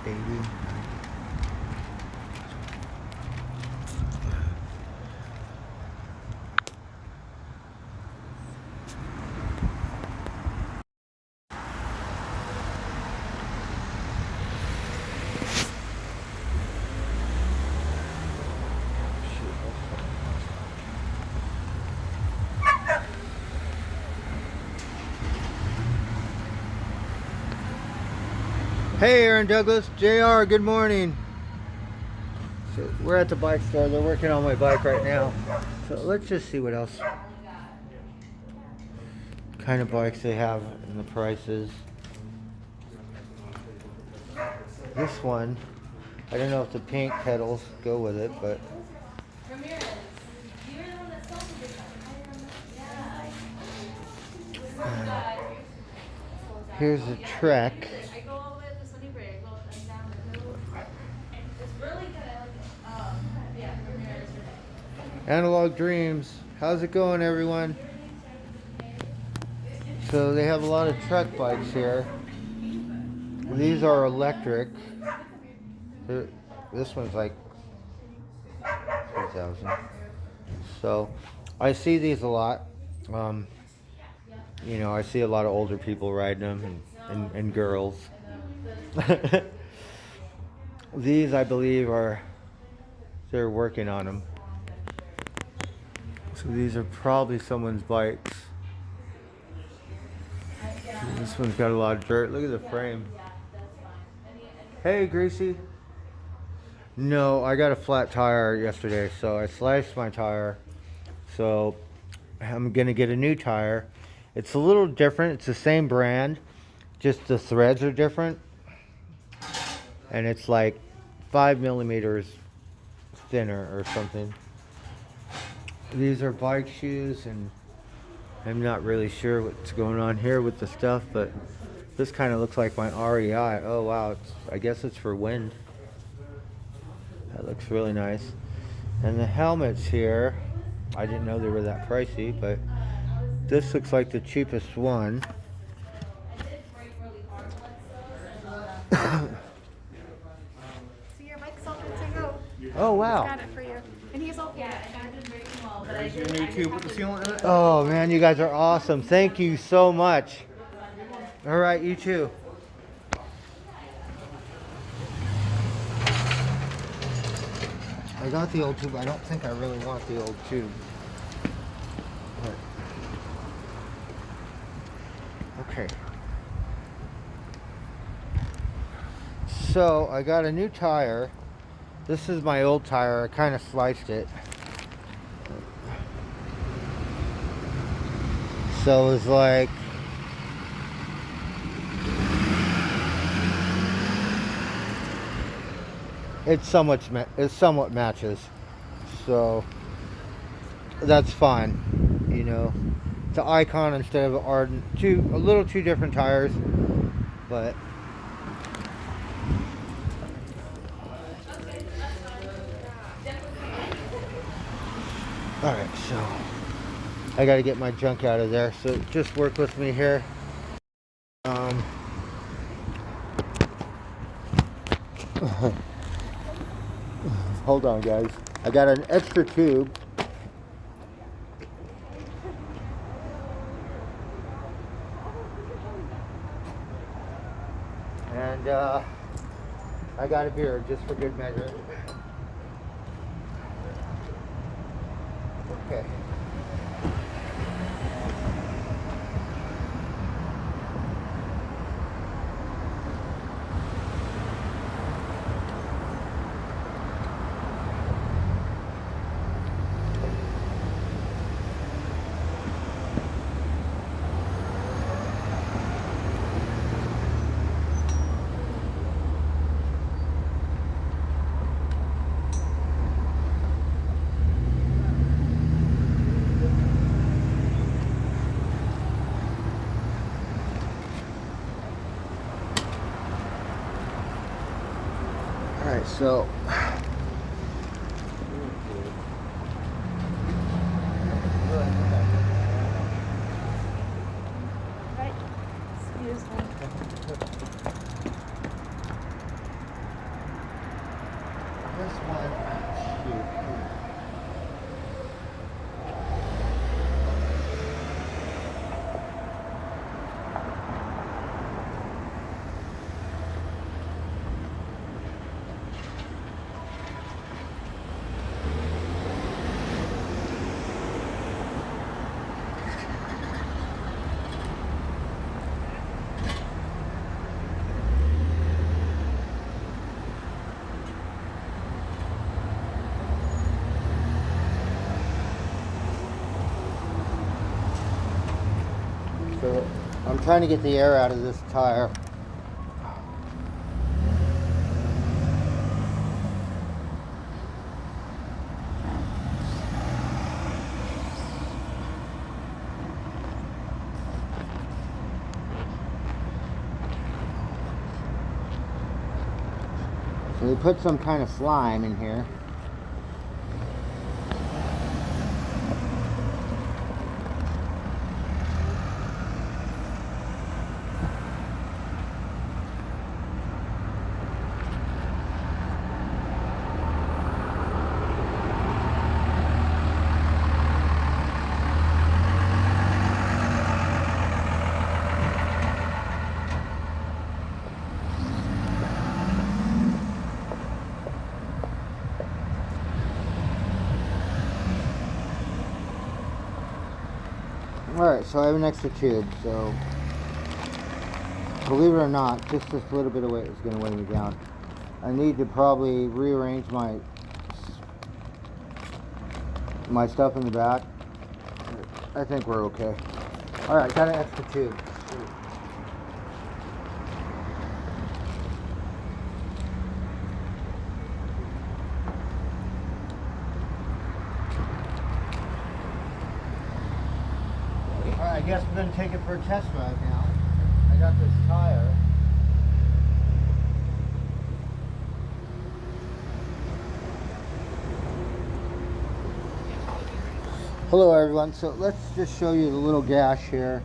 80. Hey, Aaron Douglas, JR, good morning. So we're at the bike store. They're working on my bike right now. So let's just see what else kind of bikes they have and the prices. This one, I don't know if the pink pedals go with it, but here's a Trek. Analog Dreams. How's it going, everyone? So they have a lot of Trek bikes here. These are electric. This one's like 3,000. So I see these a lot. You know, I see a lot of older people riding them and girls. These, I believe, they're working on them. So these are probably someone's bikes. This one's got a lot of dirt. Look at the frame. Hey, Greasy. No, I got a flat tire yesterday, so I sliced my tire. So I'm gonna get a new tire. It's a little different. It's the same brand, just the threads are different. And it's like 5 millimeters thinner or something. These are bike shoes, and I'm not really sure what's going on here with the stuff, but this kind of looks like my REI. Oh wow, I guess it's for wind. That looks really nice. And the helmets here, I didn't know they were that pricey, but this looks like the cheapest one. So your bike's all good to go. Oh wow. Got it for you. And he's all good. There's your new tube with the sealant in it. Oh man, you guys are awesome. Thank you so much. All right, you too. I got the old tube. I don't think I really want the old tube. But, okay. So I got a new tire. This is my old tire. I kind of sliced it. So it was like it somewhat matches, so that's fine. You know, it's an Icon instead of an Ardent. A little two different tires, but all right. So I got to get my junk out of there. So just work with me here. Hold on, guys. I got an extra tube. And I got a beer just for good measure. Okay. Alright, so Right. Excuse me. So I'm trying to get the air out of this tire. So they put some kind of slime in here. Alright, so I have an extra tube, so believe it or not, just this little bit of weight is going to weigh me down. I need to probably rearrange my stuff in the back. I think we're okay. Alright, got an extra tube. I guess we're going to take it for a test drive now. I got this tire. Hello everyone, so let's just show you the little gash here.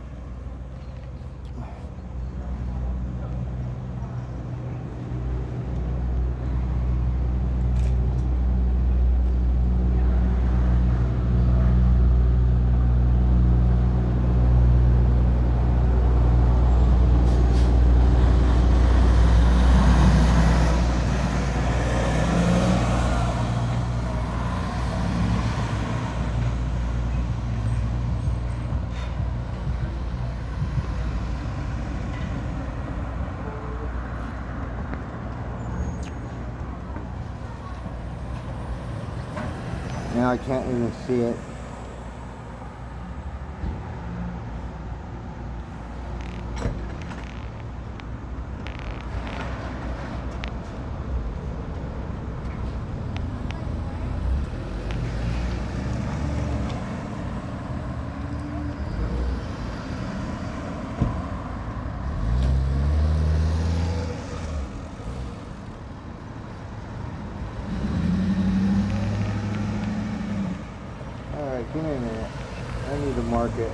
Now I can't even see it. Alright, give me a minute. I need to mark it.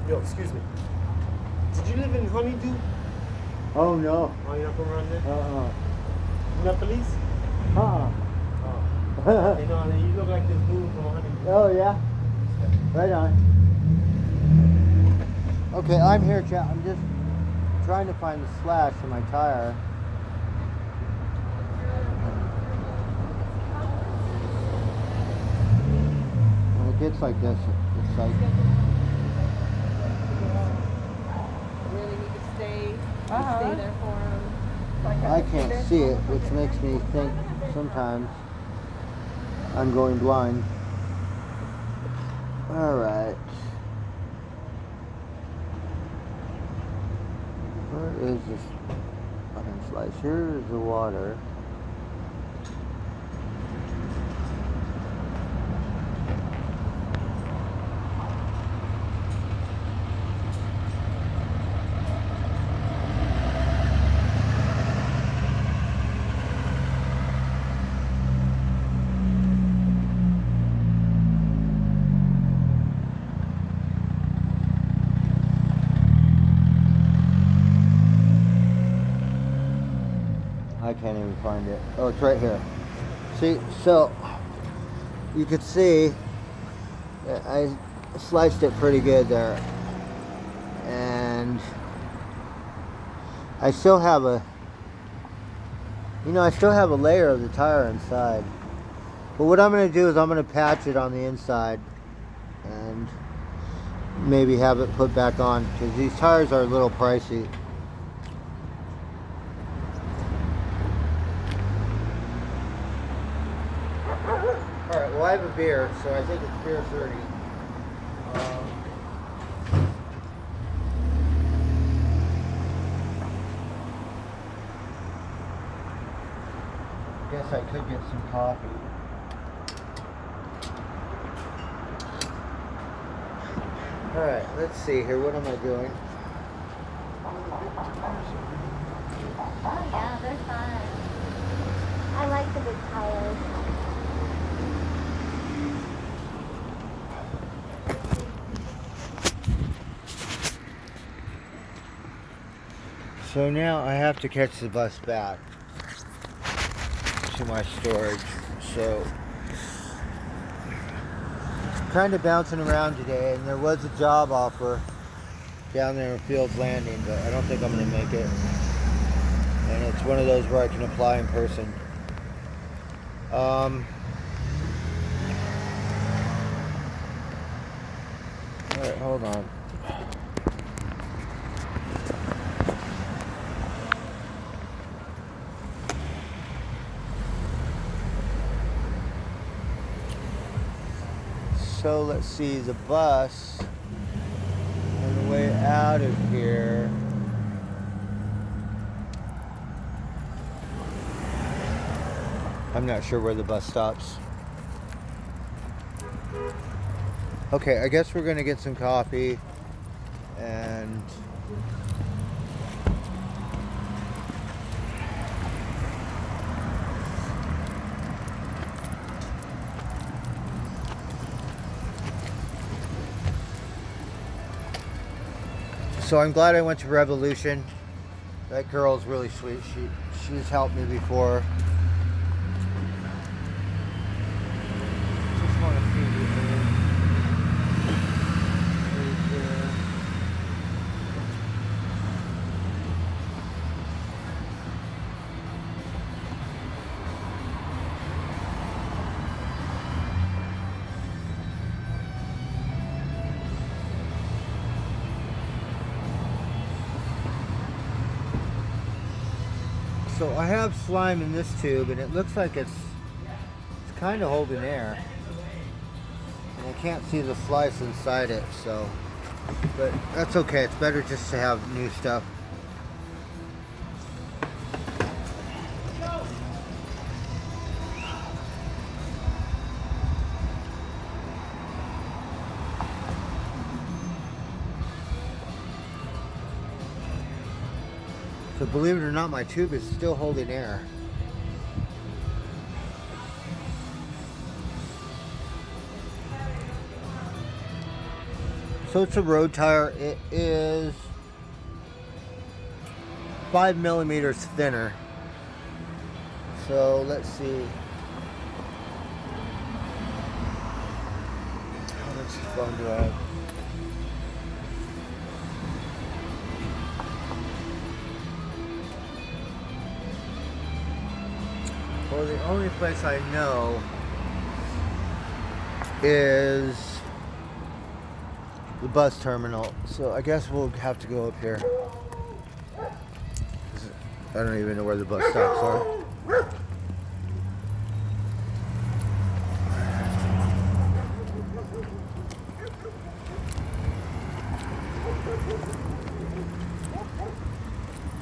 Yo, excuse me. Did you live in Honeydew? Oh no. Oh, you're not from around there? Uh-uh. You not police? Uh-uh. Oh. You know, you look like this dude from Honeydew. Oh yeah? Right on. Okay, I'm here, chat. I'm just trying to find the slash in my tire. When it gets like this, it's like... Really need to stay there for him. I can't see it, which makes me think sometimes I'm going blind. Alright. Where is this fucking slice? Here is the water. I can't even find it. Oh, it's right here. See, so you could see that I sliced it pretty good there, and I still have You know, I still have a layer of the tire inside. But what I'm going to do is I'm going to patch it on the inside and maybe have it put back on, because these tires are a little pricey. Alright, well I have a beer, so I think it's beer 30. Guess I could get some coffee. Alright, let's see here. What am I doing? Oh yeah, they're fun. I like the big tires. So now I have to catch the bus back to my storage. So kind of bouncing around today, and there was a job offer down there in Fields Landing, but I don't think I'm going to make it. And it's one of those where I can apply in person. Alright, hold on. So let's see, the bus on the way out of here. I'm not sure where the bus stops. Okay, I guess we're gonna get some coffee and so I'm glad I went to Revolution. That girl's really sweet. She's helped me before. Just want to feed you here. So I have slime in this tube, and it looks like it's kind of holding air. And I can't see the slice inside it, so, but that's okay. It's better just to have new stuff. So believe it or not, my tube is still holding air. So it's a road tire. It is 5 millimeters thinner. So let's see. How much foam do I have? Well, the only place I know is the bus terminal, so I guess we'll have to go up here. I don't even know where the bus stops are.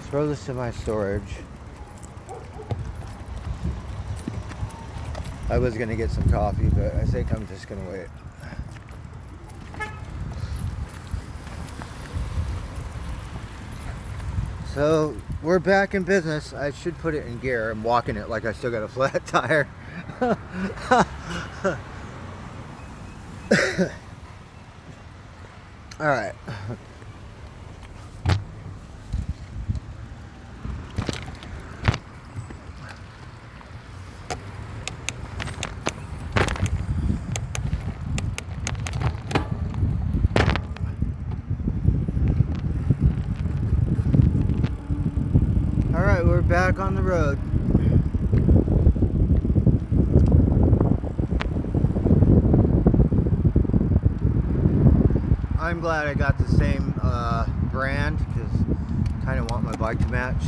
Throw this in my storage. I was gonna get some coffee, but I think I'm just gonna wait. So we're back in business. I should put it in gear. I'm walking it like I still got a flat tire. All right. All right, we're back on the road. I'm glad I got the same brand because I kind of want my bike to match.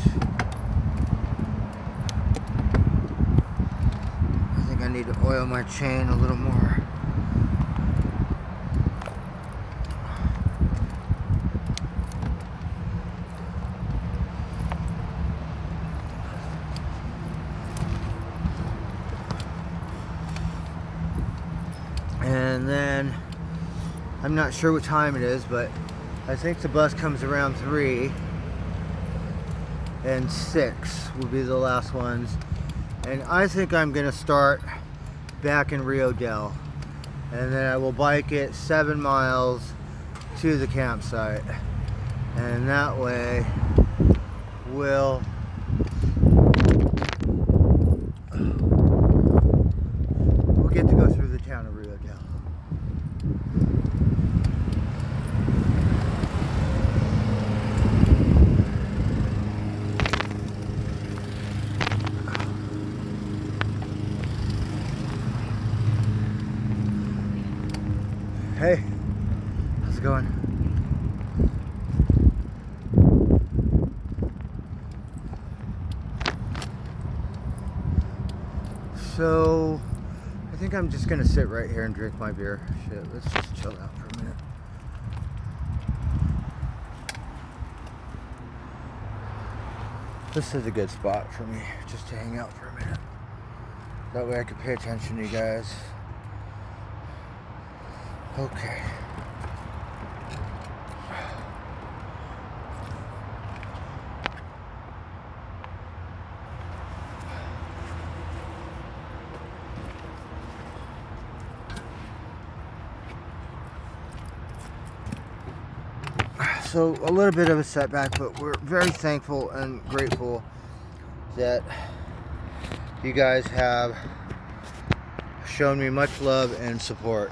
I think I need to oil my chain a little more. And then I'm not sure what time it is, but I think the bus comes around 3 and 6 will be the last ones. And I think I'm gonna start back in Rio Del, and then I will bike it 7 miles to the campsite, and that way we'll get to go through the town of Rio Del. Hey, how's it going? So, I think I'm just gonna sit right here and drink my beer. Shit, let's just chill out for a minute. This is a good spot for me, just to hang out for a minute. That way I can pay attention to you guys. Okay. So a little bit of a setback, but we're very thankful and grateful that you guys have shown me much love and support,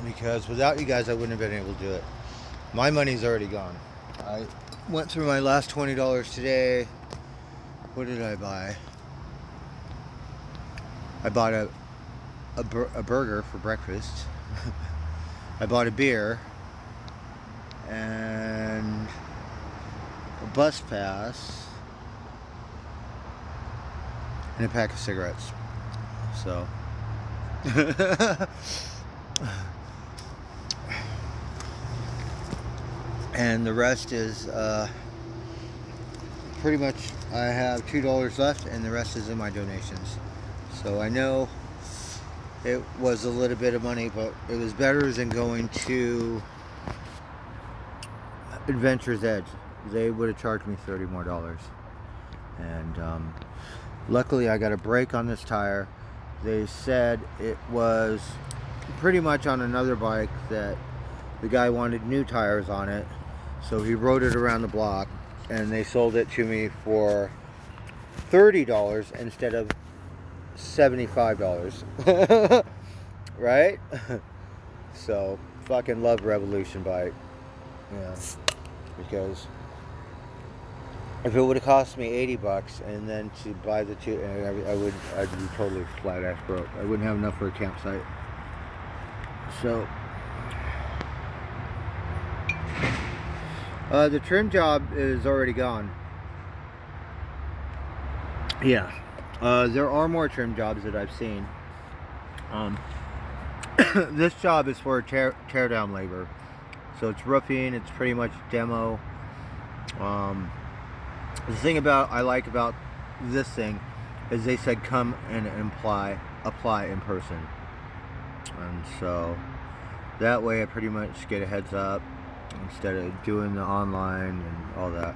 because without you guys I wouldn't have been able to do it. My money's already gone. I went through my last $20 today. What did I buy? I bought a burger for breakfast. I bought a beer and a bus pass and a pack of cigarettes. So and the rest is pretty much, I have $2 left and the rest is in my donations. So I know it was a little bit of money, but it was better than going to Adventure's Edge. They would have charged me $30 more. And luckily I got a break on this tire. They said it was pretty much on another bike that the guy wanted new tires on it, so he rode it around the block and they sold it to me for $30 instead of $75. Right? So fucking love Revolution bike. Yeah. Because if it would have cost me $80 and then to buy the two, I'd be totally flat ass broke. I wouldn't have enough for a campsite. So the trim job is already gone. Yeah, there are more trim jobs that I've seen. This job is for tear down labor. So it's roofing, it's pretty much demo. The thing I like about this thing is they said come and apply in person. And so that way I pretty much get a heads up instead of doing the online and all that.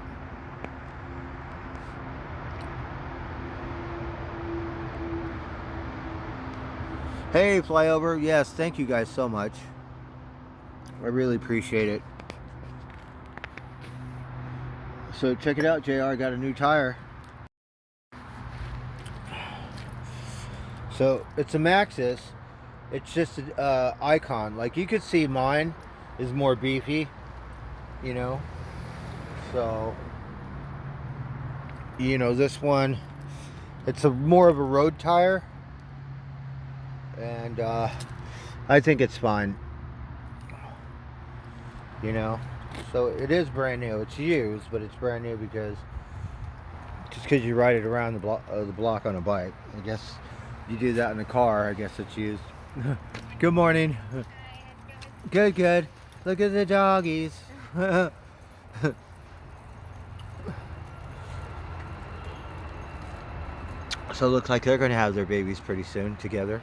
Hey, Flyover, yes, thank you guys so much. I really appreciate it. So check it out, JR got a new tire. So it's a Maxxis. It's just an Icon. Like you could see mine is more beefy, you know. So, you know, this one, it's more of a road tire. And I think it's fine. you know. So it is brand new. It's used, but it's brand new because just because you ride it around the block on a bike. I guess you do that in a car. I guess it's used. Good morning. Good, good. Look at the doggies. So it looks like they're going to have their babies pretty soon together.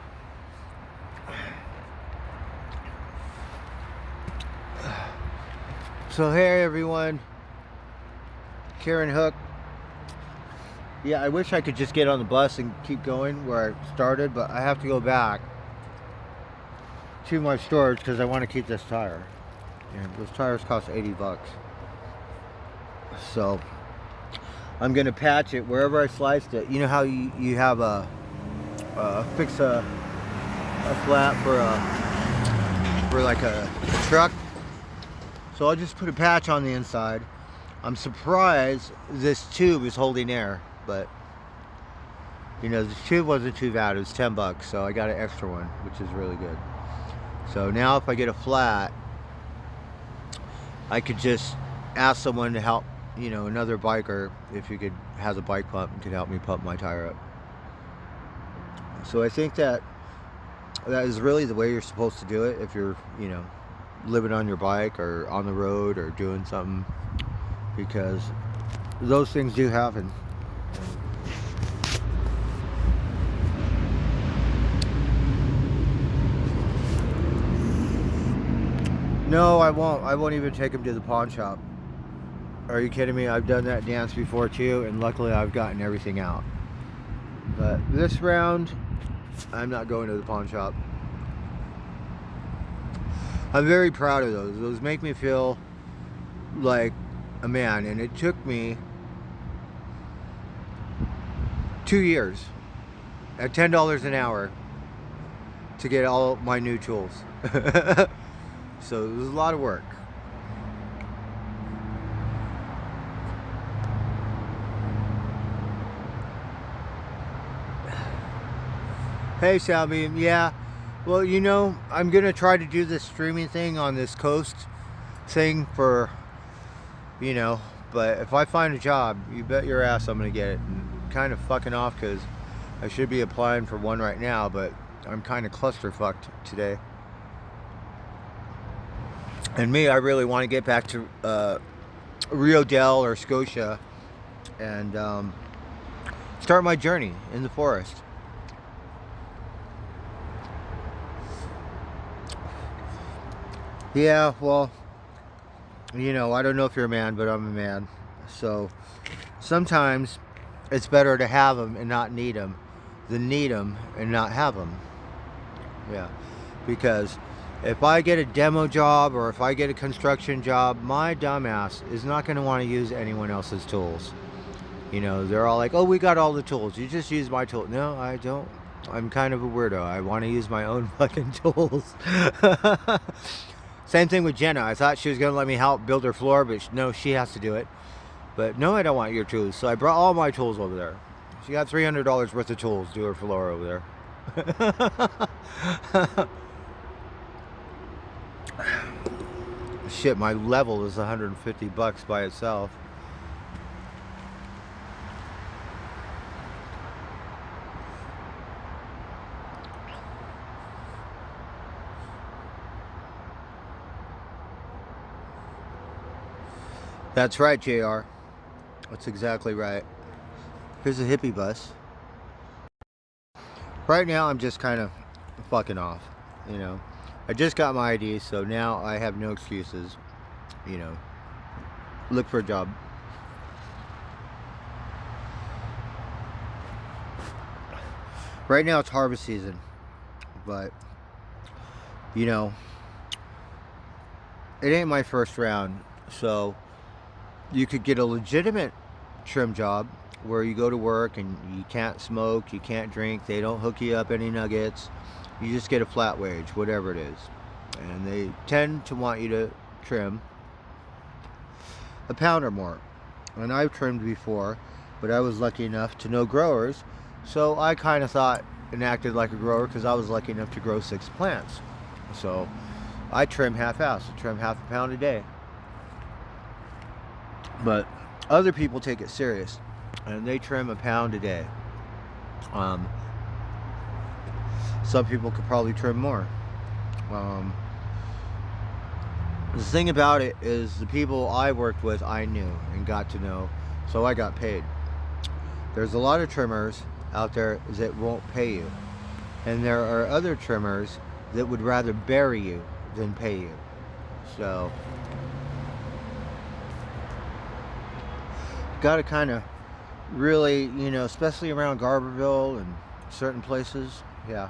So hey everyone, Karen Hook. Yeah, I wish I could just get on the bus and keep going where I started, but I have to go back to my storage because I want to keep this tire. And those tires cost 80 bucks. So I'm gonna patch it wherever I sliced it. You know how you have a fix a flat for like a truck. So I'll just put a patch on the inside. I'm surprised this tube is holding air, but you know, the tube wasn't too bad. It was 10 bucks, so I got an extra one, which is really good. So now if I get a flat, I could just ask someone to help, you know, another biker, if you could, has a bike pump and could help me pump my tire up. So I think that is really the way you're supposed to do it if you're, you know, living on your bike or on the road or doing something, because those things do happen. No, I won't. I won't even take him to the pawn shop. Are you kidding me? I've done that dance before too, and luckily I've gotten everything out. But this round, I'm not going to the pawn shop. I'm very proud of those. Those make me feel like a man, and it took me 2 years at $10 an hour to get all my new tools. So it was a lot of work. Hey Salbeam, yeah. Well, you know, I'm gonna try to do this streaming thing on this coast thing for, you know, but if I find a job, you bet your ass I'm gonna get it. And kind of fucking off because I should be applying for one right now, but I'm kind of clusterfucked today. And me, I really want to get back to Rio Dell or Scotia and start my journey in the forest. Yeah, well, you know, I don't know if you're a man, but I'm a man. So sometimes it's better to have them and not need them than need them and not have them. Yeah, because if I get a demo job or if I get a construction job, my dumbass is not going to want to use anyone else's tools. You know, they're all like, oh, we got all the tools. You just use my tool. No, I don't. I'm kind of a weirdo. I want to use my own fucking tools. Same thing with Jenna. I thought she was going to let me help build her floor, but no, she has to do it. But no, I don't want your tools. So I brought all my tools over there. She got $300 worth of tools to do her floor over there. Shit, my level is 150 bucks by itself. That's right, JR. That's exactly right. Here's a hippie bus. Right now, I'm just kind of fucking off, you know. I just got my ID, so now I have no excuses, you know. Look for a job. Right now it's harvest season, but you know, it ain't my first round, so you could get a legitimate trim job where you go to work and you can't smoke, you can't drink, they don't hook you up any nuggets, you just get a flat wage, whatever it is, and they tend to want you to trim a pound or more. And I've trimmed before, but I was lucky enough to know growers, so I kind of thought and acted like a grower because I was lucky enough to grow 6 plants. So I trim half-ass. I trim half a pound a day. But other people take it serious, and they trim a pound a day. Some people could probably trim more. The thing about it is the people I worked with, I knew and got to know, so I got paid. There's a lot of trimmers out there that won't pay you, and there are other trimmers that would rather bury you than pay you. So got to kind of really, you know, especially around Garberville and certain places. Yeah.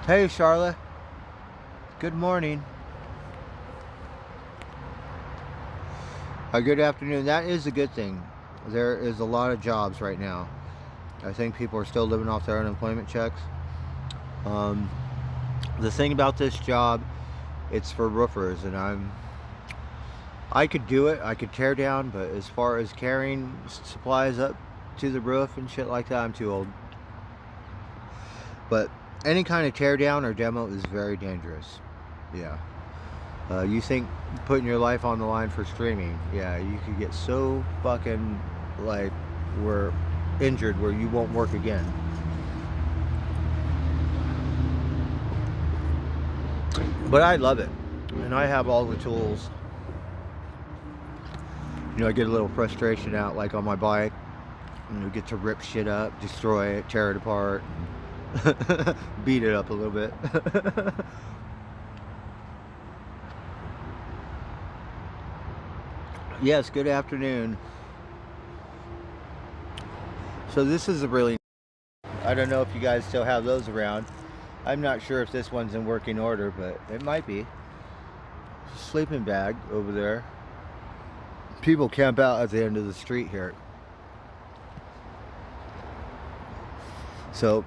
Hey, Charlotte. Good morning. Good afternoon. That is a good thing. There is a lot of jobs right now. I think people are still living off their unemployment checks. The thing about this job, it's for roofers, and I could do it. I could tear down, but as far as carrying supplies up to the roof and shit like that, I'm too old. But any kind of tear down or demo is very dangerous. Yeah. You think putting your life on the line for streaming, yeah, you could get so fucking, like, injured where you won't work again. But I love it, and I have all the tools. You know, I get a little frustration out, like on my bike, you know, get to rip shit up, destroy it, tear it apart, beat it up a little bit. Yes, good afternoon. So this is a really, I don't know if you guys still have those around. I'm not sure if this one's in working order, but it might be. Sleeping bag over there. People camp out at the end of the street here. So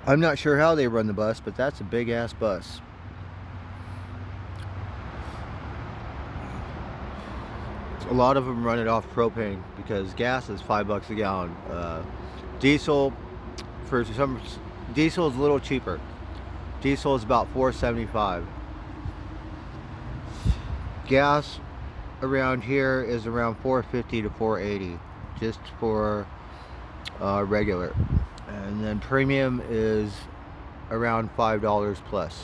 I'm not sure how they run the bus, but that's a big ass bus. A lot of them run it off propane because gas is $5 a gallon. Diesel, diesel is a little cheaper. Diesel is about $4.75. Gas around here is around $4.50 to $4.80, just for regular, and then premium is around $5 plus.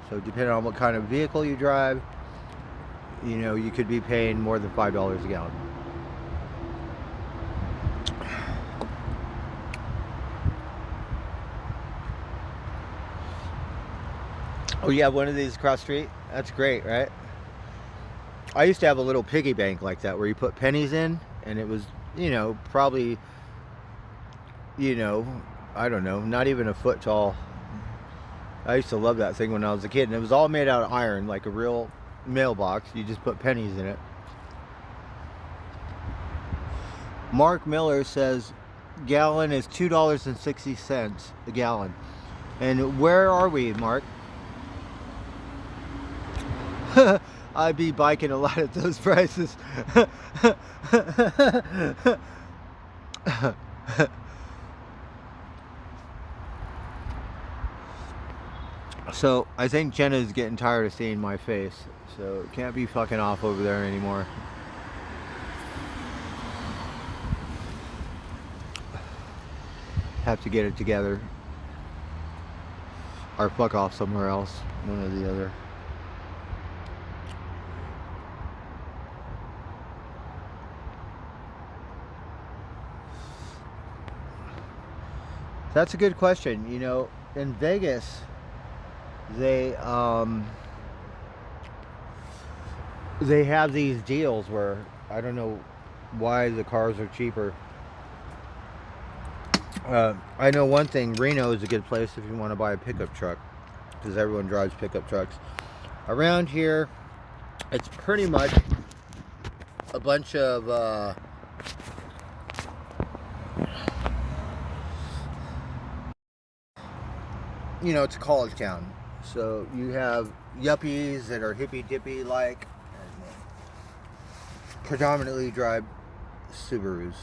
So depending on what kind of vehicle you drive, you know, you could be paying more than $5 a gallon. Oh, you have one of these across the street? That's great, right? I used to have a little piggy bank like that where you put pennies in, and it was, you know, probably, you know, I don't know, not even a foot tall. I used to love that thing when I was a kid, and it was all made out of iron, like a real mailbox. You just put pennies in it. Mark Miller says gallon is $2.60 a gallon. And where are we, Mark? I'd be biking a lot at those prices. So I think Jenna's getting tired of seeing my face, so can't be fucking off over there anymore. Have to get it together, or fuck off somewhere else, one or the other. That's a good question. You know, in Vegas, they have these deals where, I don't know why the cars are cheaper. I know one thing, Reno is a good place if you want to buy a pickup truck, because everyone drives pickup trucks. Around here, it's pretty much a bunch of you know, it's a college town, so you have yuppies that are hippy-dippy like, and predominantly drive Subarus,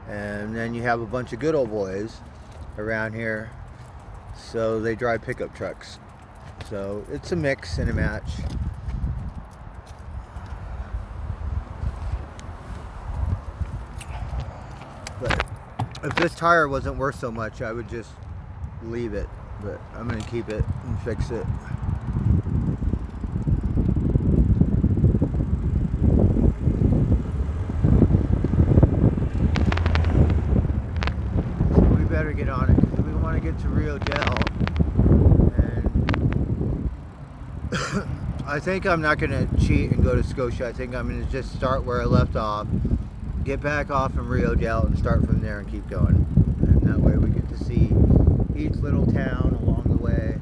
and then you have a bunch of good old boys around here. So they drive pickup trucks. So it's a mix and a match. But if this tire wasn't worth so much, I would just leave it. But I'm gonna keep it and fix it. So we better get on it because we want to get to Rio Del. And I think I'm not gonna cheat and go to Scotia. I think I'm gonna just start where I left off, get back off in Rio Del, and start from there and keep going. And that way we get to see each little town along the way.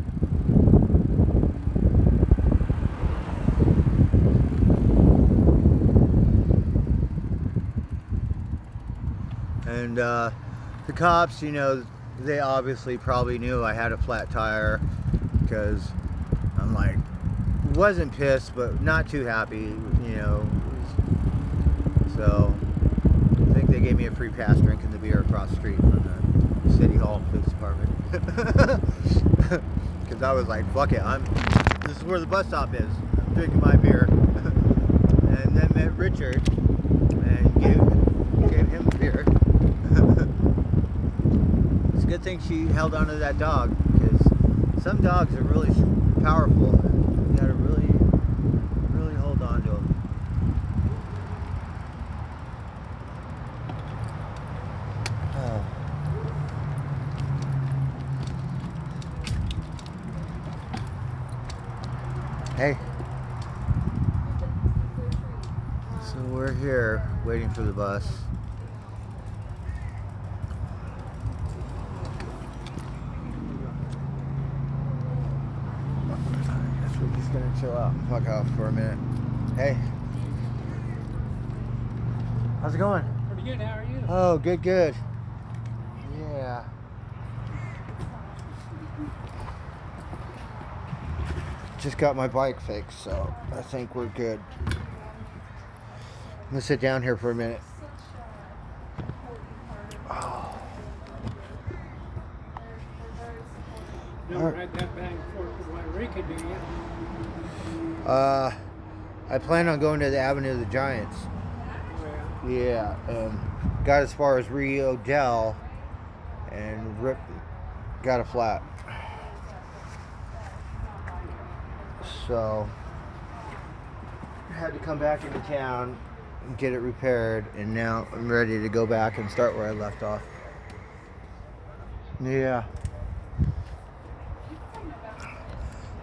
And the cops, you know, they obviously probably knew I had a flat tire because I'm like, wasn't pissed, but not too happy, you know. So I think they gave me a free pass drinking the beer across the street from the City Hall Police Department. Because I was like, fuck it, this is where the bus stop is. I'm drinking my beer. And then met Richard and gave him beer. It's a good thing she held on to that dog, because some dogs are really powerful. You gotta really, really hold on to them. Oh. Hey. So we're here waiting for the bus. I guess we're just gonna chill out and fuck off for a minute. Hey. How's it going? Pretty good, how are you? Oh, good, good. Yeah. Just got my bike fixed, so I think we're good. I'm gonna sit down here for a minute. Oh. Don't ride that back and forth to Wairika, do you? I plan on going to the Avenue of the Giants. Well, Yeah, got as far as Rio Del and got a flat. So I had to come back into town and get it repaired, and now I'm ready to go back and start where I left off. Yeah.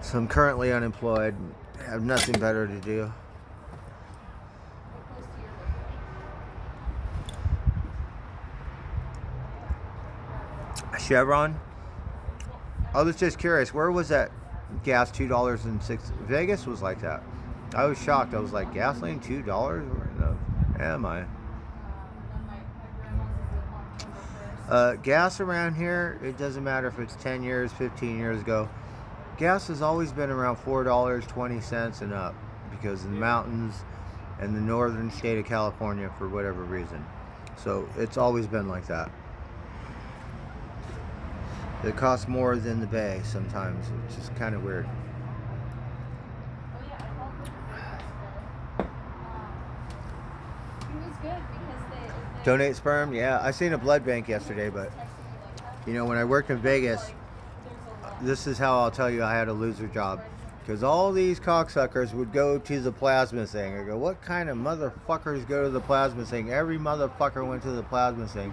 So I'm currently unemployed, have nothing better to do. Chevron? I was just curious, where was that gas $2.06? Vegas was like that. I was shocked. I was like, gasoline $2? Where the am I? Gas around here, it doesn't matter if it's 10 years, 15 years ago. Gas has always been around $4.20 and up because of the mountains and the northern state of California for whatever reason. So it's always been like that. It costs more than the Bay sometimes, which is kind of weird. Donate sperm? Yeah, I seen a blood bank yesterday, but you know, when I worked in Vegas, this is how I'll tell you I had a loser job. Because all these cocksuckers would go to the plasma thing. I go, what kind of motherfuckers go to the plasma thing? Every motherfucker went to the plasma thing.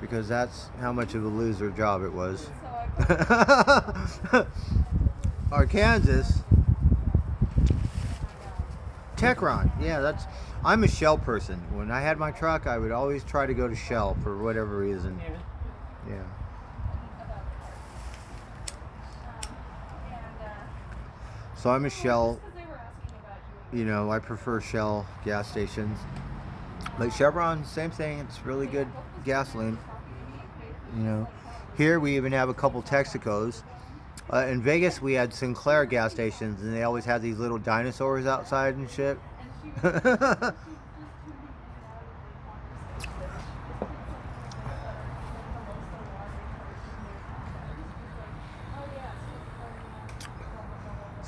Because that's how much of a loser job it was. Arkansas. Techron. Yeah, I'm a Shell person. When I had my truck, I would always try to go to Shell for whatever reason. Yeah. So I'm a Shell. You know, I prefer Shell gas stations. But Chevron, same thing. It's really good gasoline. You know, here we even have a couple Texacos. In Vegas, we had Sinclair gas stations, and they always had these little dinosaurs outside and shit.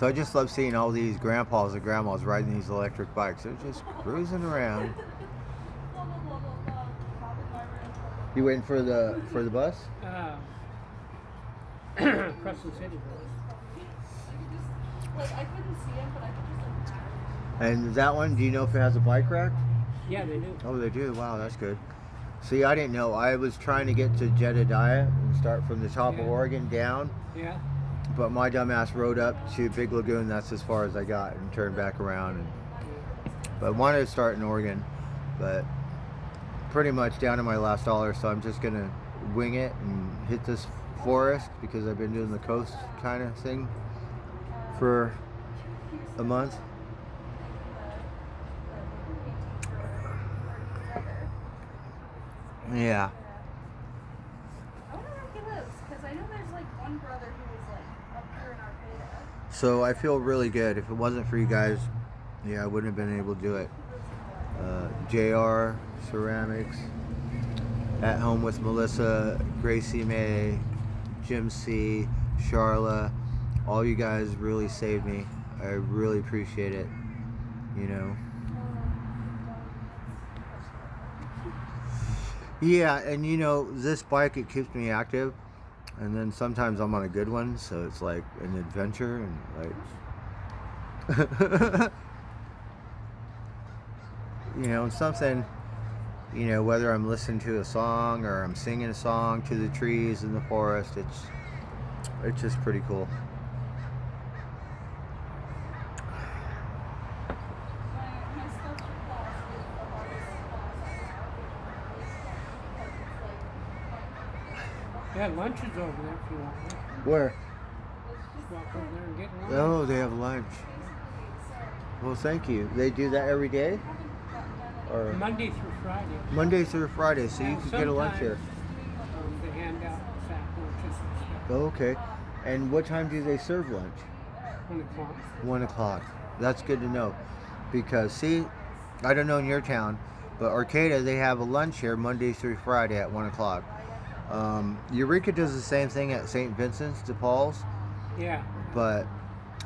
So I just love seeing all these grandpas and grandmas riding these electric bikes. They're just cruising around. You waiting for the bus? Crescent City Boys. Like, I couldn't see him, but I could just like. And that one, do you know if it has a bike rack? Yeah, they do. Oh, they do. Wow, that's good. See, I didn't know. I was trying to get to Jedediah and start from the top of Yeah. Oregon down, Yeah. but my dumbass rode up to Big Lagoon. That's as far as I got, and turned back around. But I wanted to start in Oregon, but pretty much down to my last dollar. So I'm just gonna wing it and hit this forest because I've been doing the coast kind of thing for a month. Yeah. I wonder where he lives, because I know there's like one brother who was like up here in Arcata. So I feel really good. If it wasn't for you guys, yeah, I wouldn't have been able to do it. JR Ceramics, At Home with Melissa, Gracie May, Jim C, Charla, all you guys really saved me. I really appreciate it. You know. Yeah, and you know, this bike, it keeps me active, and then sometimes I'm on a good one, so it's like an adventure, and like you know, something, you know, whether I'm listening to a song or I'm singing a song to the trees in the forest, it's just pretty cool. My sculpture class is the hardest class. Yeah, lunch is over there if you want. Where? Just walk over there and get lunch. Oh, they have lunch. Well, thank you. They do that every day? Or Monday through Friday. Monday through Friday, so you And can get a lunch here. sometimes, they hand out sack lunches and stuff. Oh, okay. And what time do they serve lunch? 1 o'clock. 1 o'clock. That's good to know. Because, see, I don't know in your town, but Arcata, they have a lunch here Monday through Friday at 1 o'clock. Eureka does the same thing at St. Vincent's de Paul's, Yeah. but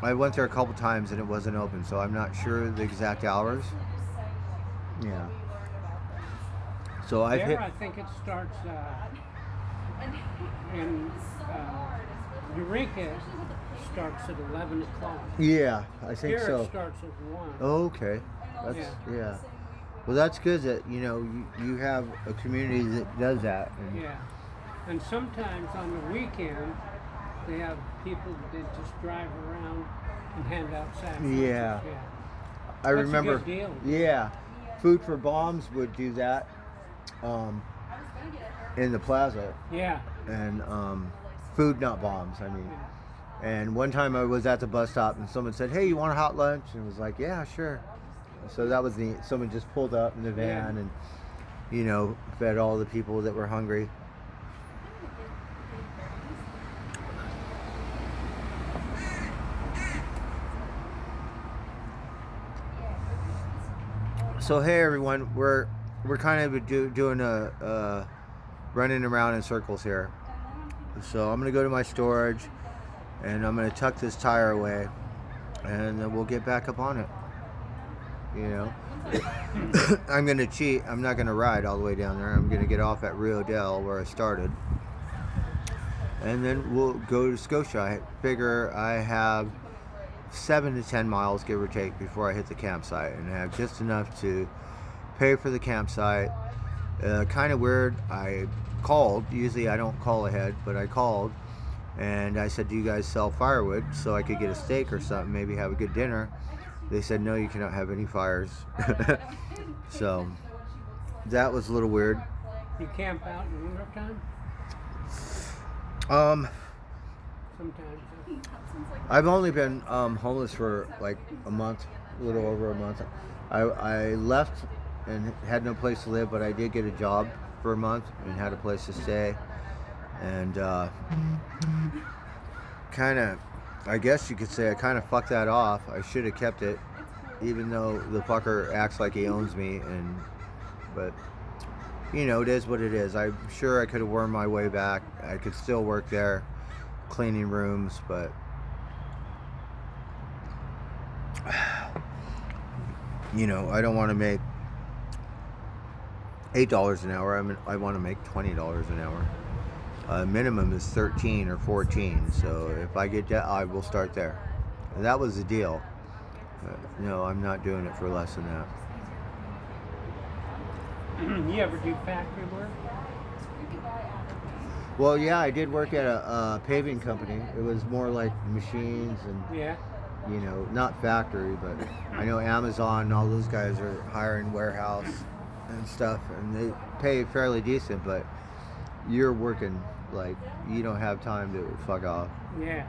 I went there a couple times and it wasn't open, so I'm not sure the exact hours. Yeah. So I've There, hit. I think it starts in Eureka starts at 11 o'clock. Yeah, I think Here so. it starts at 1. Oh, okay. That's yeah. Well, that's good that you know you have a community that does that. And Yeah. And sometimes on the weekend, they have people that just drive around and hand out sack lunches. Yeah. Yeah. I That's a remember. good deal. Yeah, Food for Bombs would do that in the plaza, Yeah. and Food Not Bombs. I mean. And one time I was at the bus stop and someone said, "Hey, you want a hot lunch?" And I was like, "Yeah, sure." So that was neat. Someone just pulled up in the van and, you know, fed all the people that were hungry. So hey everyone, we're kind of doing a running around in circles here. So I'm gonna go to my storage and I'm gonna tuck this tire away, and then we'll get back up on it. You know, I'm gonna cheat. I'm not gonna ride all the way down there. I'm gonna get off at Rio Dell where I started, and then we'll go to Scotia. I figure I have 7 to 10 miles, give or take, before I hit the campsite, and I have just enough to pay for the campsite. Kind of weird. I called. Usually I don't call ahead, but I called. And I said, "Do you guys sell firewood so I could get a steak or something, maybe have a good dinner?" They said, "No, you cannot have any fires." So that was a little weird. You camp out in winter time? Sometimes. I've only been homeless for like a month, a little over a month. I left and had no place to live, but I did get a job for a month and had a place to stay. And kind of, I guess you could say I kind of fucked that off. I should have kept it, even though the fucker acts like he owns me. But you know, it is what it is. I'm sure I could have wormed my way back. I could still work there, cleaning rooms, but You know, I don't want to make $8 an hour. I want to make $20 an hour. Minimum is 13 or 14. So if I get that, I will start there. And that was the deal. No, I'm not doing it for less than that. You ever do factory work? Well, yeah, I did work at a paving company. It was more like machines and, Yeah. you know, not factory, but I know Amazon and all those guys are hiring warehouse and stuff, and they pay fairly decent, but you're working like you don't have time to fuck off. Yeah.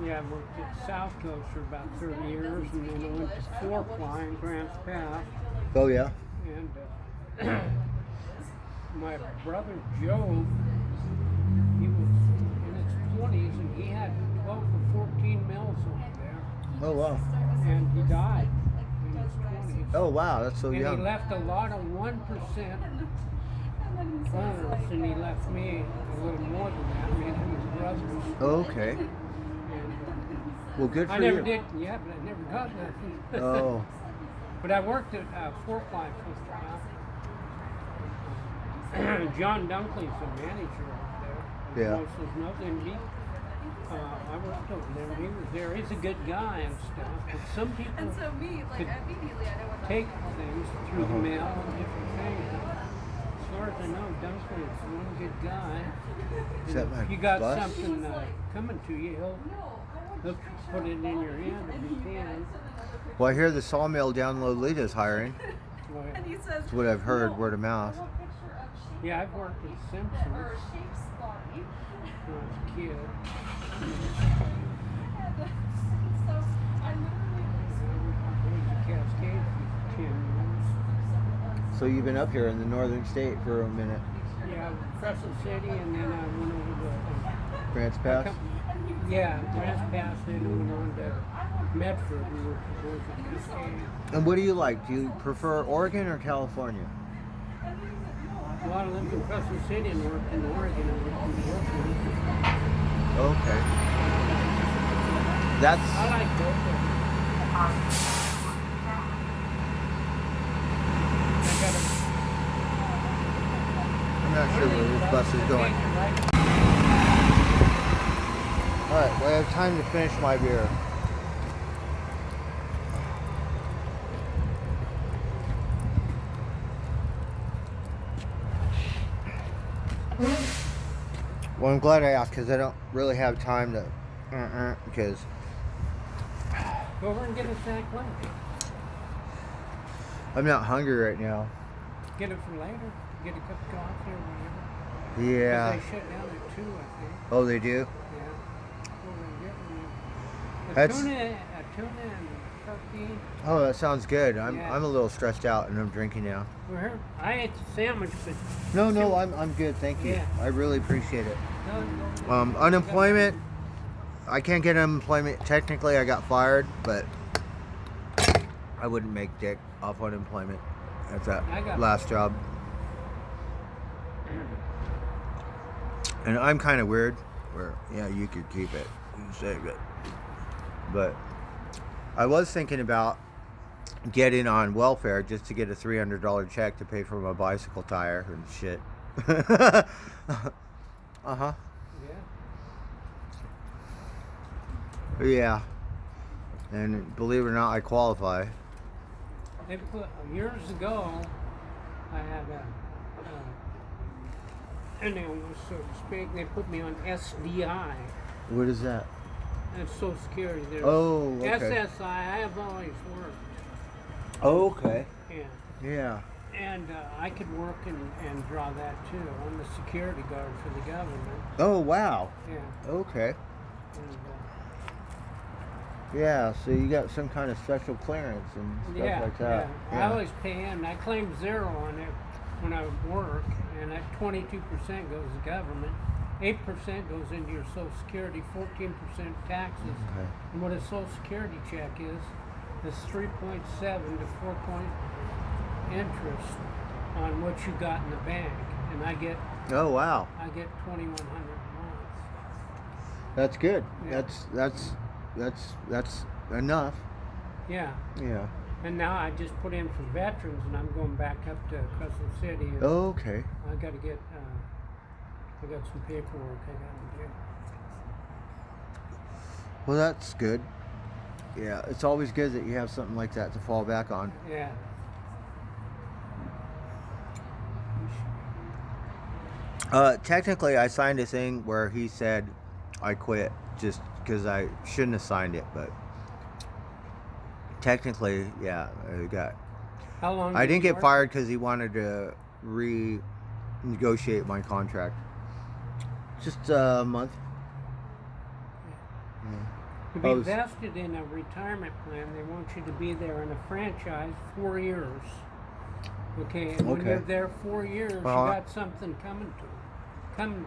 Yeah, I worked at South Coast for about 30 years, and then I went to Four Ply in Grants Pass. Oh yeah. And my brother Joe, he was in his 20s, and he had 12 or 14 mills over there, Oh wow. and he died in his 20s. Oh wow, that's so And young. he left a lot of 1% owners, and he left me a little more than that, me and his brothers. Okay. And, Well, good for I never you. did, yeah, but I never got nothing. Oh. But I worked at Four Ply for a while. John Dunkley's the manager over there. Yeah. Most of nothing. He, I worked over there. He was there. He's a good guy and stuff. But some people And so me, like immediately I know what take things through the mail and different things. As far as I know, Dunkley is one good guy. Is that And my if you got bus? something coming to you, he'll put it in your hand if he can. Well, I hear the sawmill down Lolita's hiring. Well, And he says, That's what I've heard, word of mouth. yeah, I've worked with Simpsons her shape's body. when I was a kid. So I literally I was a Cascade for 10 years. So you've been up here in the northern state for a minute. Yeah, Crescent City, and then I went over to Grants Pass? yeah, Grants Pass, then I went on to Medford. We were both at Cascade. And what do you like? Do you prefer Oregon or California? Well, I lived in Crescent City and worked in Oregon and worked in Brooklyn. Okay. That's I like both of them. I got I'm not sure where this bus is going. Alright, well I have time to finish my beer. Well, I'm glad I asked because I don't really have time to because Go over and get a sack lunch. I'm not hungry right now. Get it for later. Get a cup of coffee or whatever. 'Cause Yeah. they shut down at 2, I think. Oh, they do? Yeah. Go over and get one. A That's- tuna and turkey. Oh, that sounds good. I'm Yeah. I'm a little stressed out and I'm drinking now. I ate the sandwich, but No, I'm good. Thank you. Yeah. I really appreciate it. no, Unemployment. I can't get unemployment. Technically, I got fired, but I wouldn't make dick off unemployment at that I got- last job. And I'm kind of weird. Where yeah, you could keep it, you can save it. But I was thinking about getting on welfare just to get a $300 check to pay for my bicycle tire and shit. Uh-huh. Yeah. Yeah. And believe it or not, I qualify. They put years ago. I had an illness, so to speak. They put me on SDI. What is that? That's Social Security. There's Oh, okay. SSI. I have always worked. Oh, okay. Yeah. Yeah. And I could work and draw that too. I'm the security guard for the government. Oh, wow. Yeah. Okay. And, Yeah, so you got some kind of special clearance and stuff yeah, like that. yeah. I always pay in. I claim 0 on it when I work, and that 22% goes to government. 8% goes into your Social Security, 14% taxes. Okay. And what a Social Security check is 3.7 to 4 point interest on what you got in the bank, and I get Oh, wow. $2,100 a month. That's good. Yeah. That's enough. Yeah. Yeah. And now I just put in for veterans, and I'm going back up to Crescent City. And Okay. I got to get. I got some paperwork I got to do. Well, that's good. Yeah, it's always good that you have something like that to fall back on. Yeah. Technically, I signed a thing where he said I quit just because I shouldn't have signed it, but technically, yeah, I got. How long? I did didn't you get work? fired because he wanted to renegotiate my contract. Just a month. To be Oh, s- vested in a retirement plan, they want you to be there in a franchise 4 years. Okay, and when Okay. you're there 4 years, you got something coming to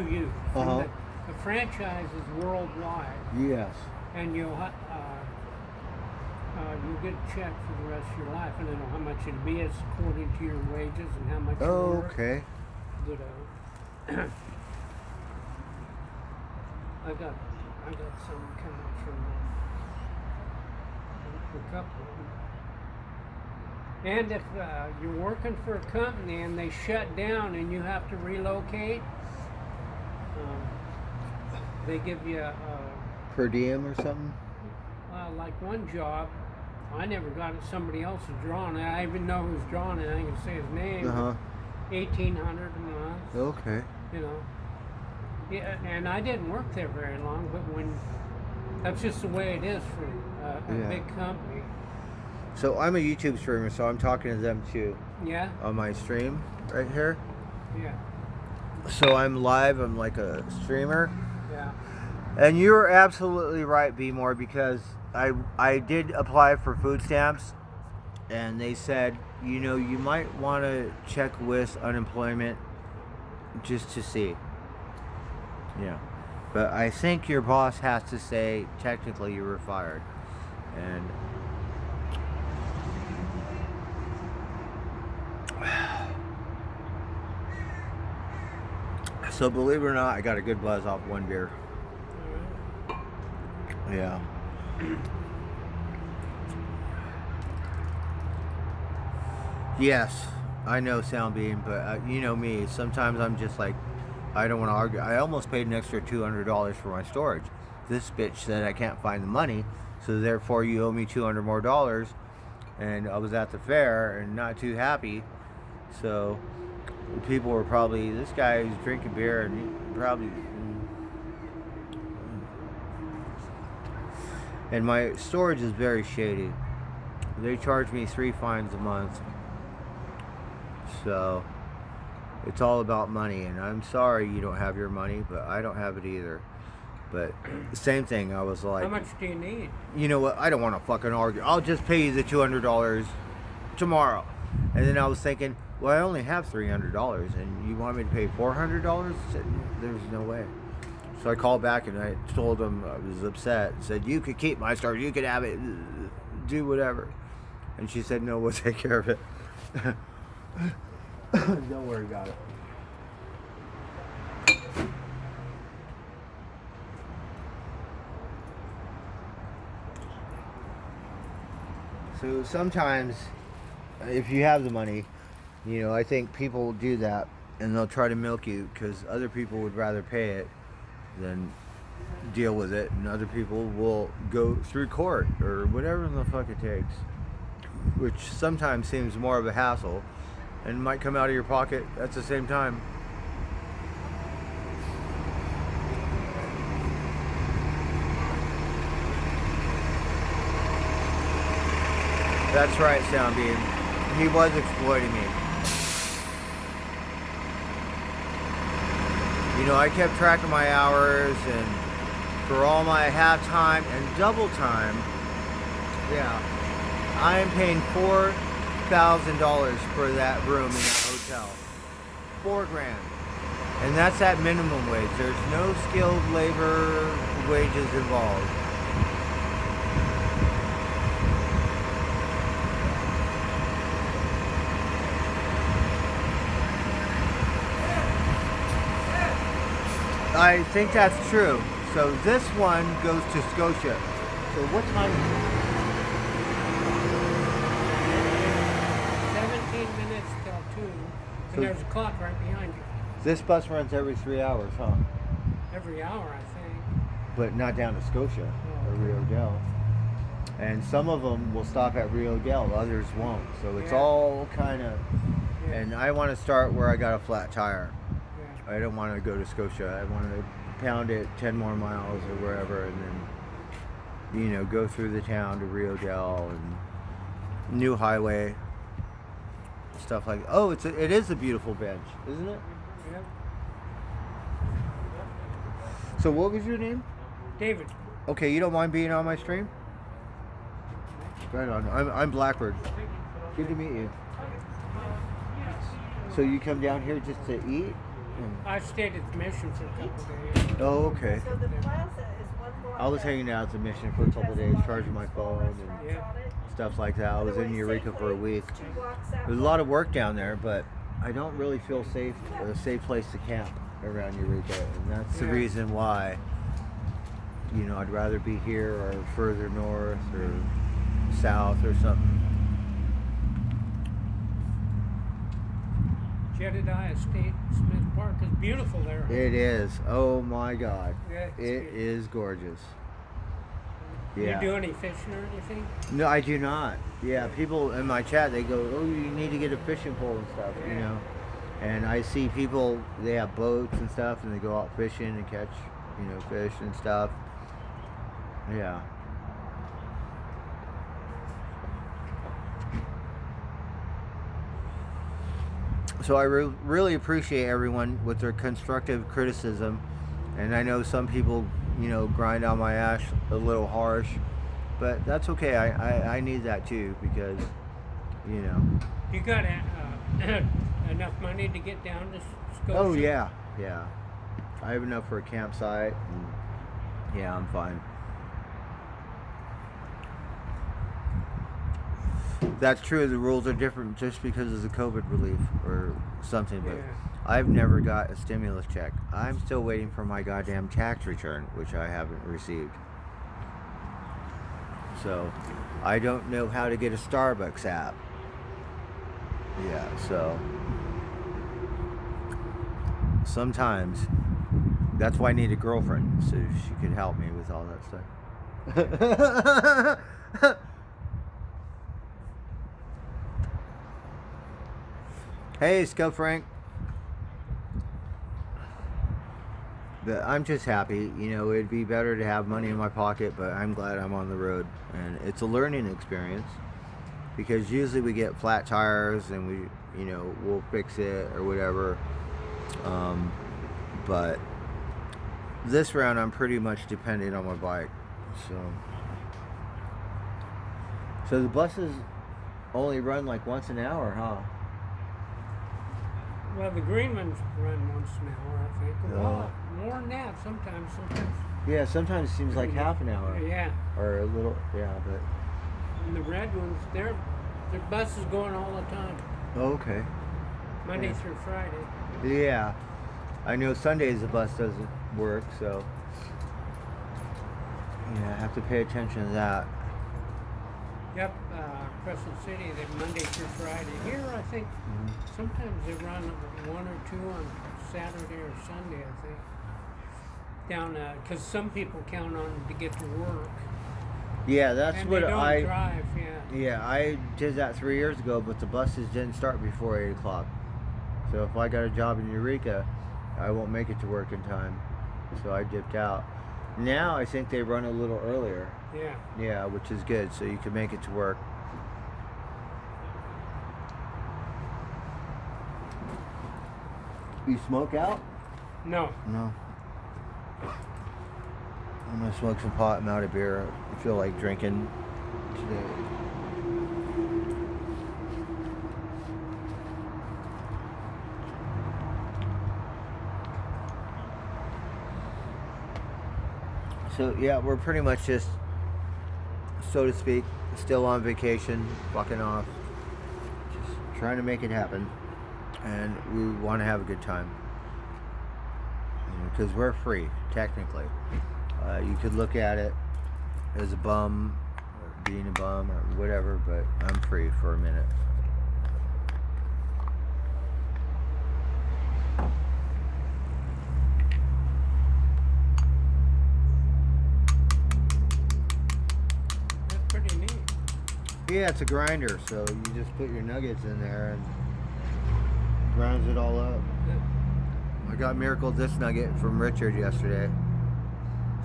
you. From Uh-huh. the franchise is worldwide, Yes. and you'll get a check for the rest of your life. I don't know how much it'll be. It's according to your wages and how much you work. Okay. But I got some coming from a couple of them. And if you're working for a company and they shut down and you have to relocate, they give you Per diem or something? like one job. I never got it. Somebody else is drawing it. I even know who's drawing it. I can say his name. Uh-huh. 1,800 a month. Okay. You know. Yeah, and I didn't work there very long, but that's just the way it is for a Yeah. big company. So I'm a YouTube streamer, so I'm talking to them too Yeah, on my stream right here. yeah, So I'm live. I'm like a streamer. yeah. And you're absolutely right, B More, because I did apply for food stamps, and they said, you might want to check with unemployment just to see. Yeah. But I think your boss has to say technically you were fired. And so believe it or not, I got a good buzz off one beer. Yeah. Yes, I know Soundbeam, but you know me. Sometimes I'm just like, I don't want to argue. I almost paid an extra $200 for my storage. This bitch said I can't find the money, so therefore you owe me $200 more. And I was at the fair and not too happy. So people were probably, this guy who's drinking beer, and he probably. And my storage is very shady. They charge me 3 fines a month. So it's all about money, and I'm sorry you don't have your money, but I don't have it either. But same thing, I was like, How much do you need? you know what, I don't want to fucking argue. I'll just pay you the $200 tomorrow. And then I was thinking, well, I only have $300, and you want me to pay $400? There's no way. So I called back and I told him I was upset. Said, you could keep my storage, you could have it, do whatever. And she said, no, we'll take care of it. Don't worry about it. So sometimes, if you have the money, I think people do that, and they'll try to milk you because other people would rather pay it than deal with it, and other people will go through court or whatever the fuck it takes, which sometimes seems more of a hassle and might come out of your pocket at the same time. That's right, Soundbeam. He was exploiting me. I kept track of my hours, and for all my half time and double time, I am paying $4,000 for that room in that hotel. $4,000. And that's at minimum wage. There's no skilled labor wages involved. I think that's true. So this one goes to Scotia. So what time? 17 minutes till 2, and So- there's a clock right behind you. This bus runs every 3 hours, huh? Every hour, I think. But not down to Scotia or Rio Dell. And some of them will stop at Rio Dell, others won't. So it's Yeah. all kind of. Yeah. And I want to start where I got a flat tire. Yeah. I don't want to go to Scotia. I want to pound it 10 more miles or wherever, and then, go through the town to Rio Dell and New Highway, stuff like. Oh, it is a beautiful bench, isn't it? Yep. So what was your name? David. Okay, you don't mind being on my stream? Right on. I'm Blackbird. Good to meet you. So you come down here just to eat? I stayed at the mission for a couple of days. Oh, okay. So the plaza is one block. I was hanging out at the mission for a couple of days, charging my phone and Yeah. stuff like that. I was in Eureka for a week. There's a lot of work down there, but I don't really feel safe, a safe place to camp around Eureka, and that's the Yeah. reason why. I'd rather be here or further north or south or something. Jedediah State Smith Park is beautiful there. It is. Oh my God. Yeah, it's It beautiful. is gorgeous. Yeah. You do any fishing or anything? No, I do not. Yeah, people in my chat, they go, "Oh, you need to get a fishing pole and stuff," Yeah. And I see people, they have boats and stuff, and they go out fishing and catch, fish and stuff. Yeah. So I really appreciate everyone with their constructive criticism, and I know some people, grind on my ass a little harsh, but that's okay. I need that too, because, You got enough money to get down to Scotia? Oh yeah. I have enough for a campsite, and yeah, I'm fine. That's true. The rules are different just because of the COVID relief or something, but Yeah. I've never got a stimulus check. I'm still waiting for my goddamn tax return, which I haven't received. So, I don't know how to get a Starbucks app. Yeah, so sometimes that's why I need a girlfriend, so she could help me with all that stuff. Hey, Scout Frank. But I'm just happy. It'd be better to have money in my pocket, but I'm glad I'm on the road. And it's a learning experience. Because usually we get flat tires and we'll fix it or whatever. But this round I'm pretty much dependent on my bike. So the buses only run like once an hour, huh? Well, the green ones run once an hour, I think. Yeah. Well, more than that sometimes. Yeah, sometimes it seems like half an hour. Yeah. Or a little, yeah, but... And the red ones, their bus is going all the time. Oh, okay. Monday Yeah. through Friday. Yeah. I know Sundays the bus doesn't work, so... Yeah, I have to pay attention to that. Yep, Crescent City, they Monday through Friday. Here, I think sometimes they run one or two on Saturday or Sunday, I think. Down, because some people count on to get to work. Yeah, that's And what they don't I... drive, yeah. Yeah, I did that 3 years ago, but the buses didn't start before 8 o'clock. So if I got a job in Eureka, I won't make it to work in time. So I dipped out. Now I think they run a little earlier. Yeah. Yeah, which is good, so you can make it to work. You smoke out? No. No. I'm gonna smoke some pot and out of beer. I feel like drinking today. So yeah, we're pretty much just, so to speak, still on vacation, fucking off, just trying to make it happen, and we want to have a good time. Because we're free, technically. You could look at it as a bum, or being a bum, or whatever, but I'm free for a minute. That's pretty neat. Yeah, it's a grinder, so you just put your nuggets in there and grinds it all up. I got Miracle Disc Nugget from Richard yesterday.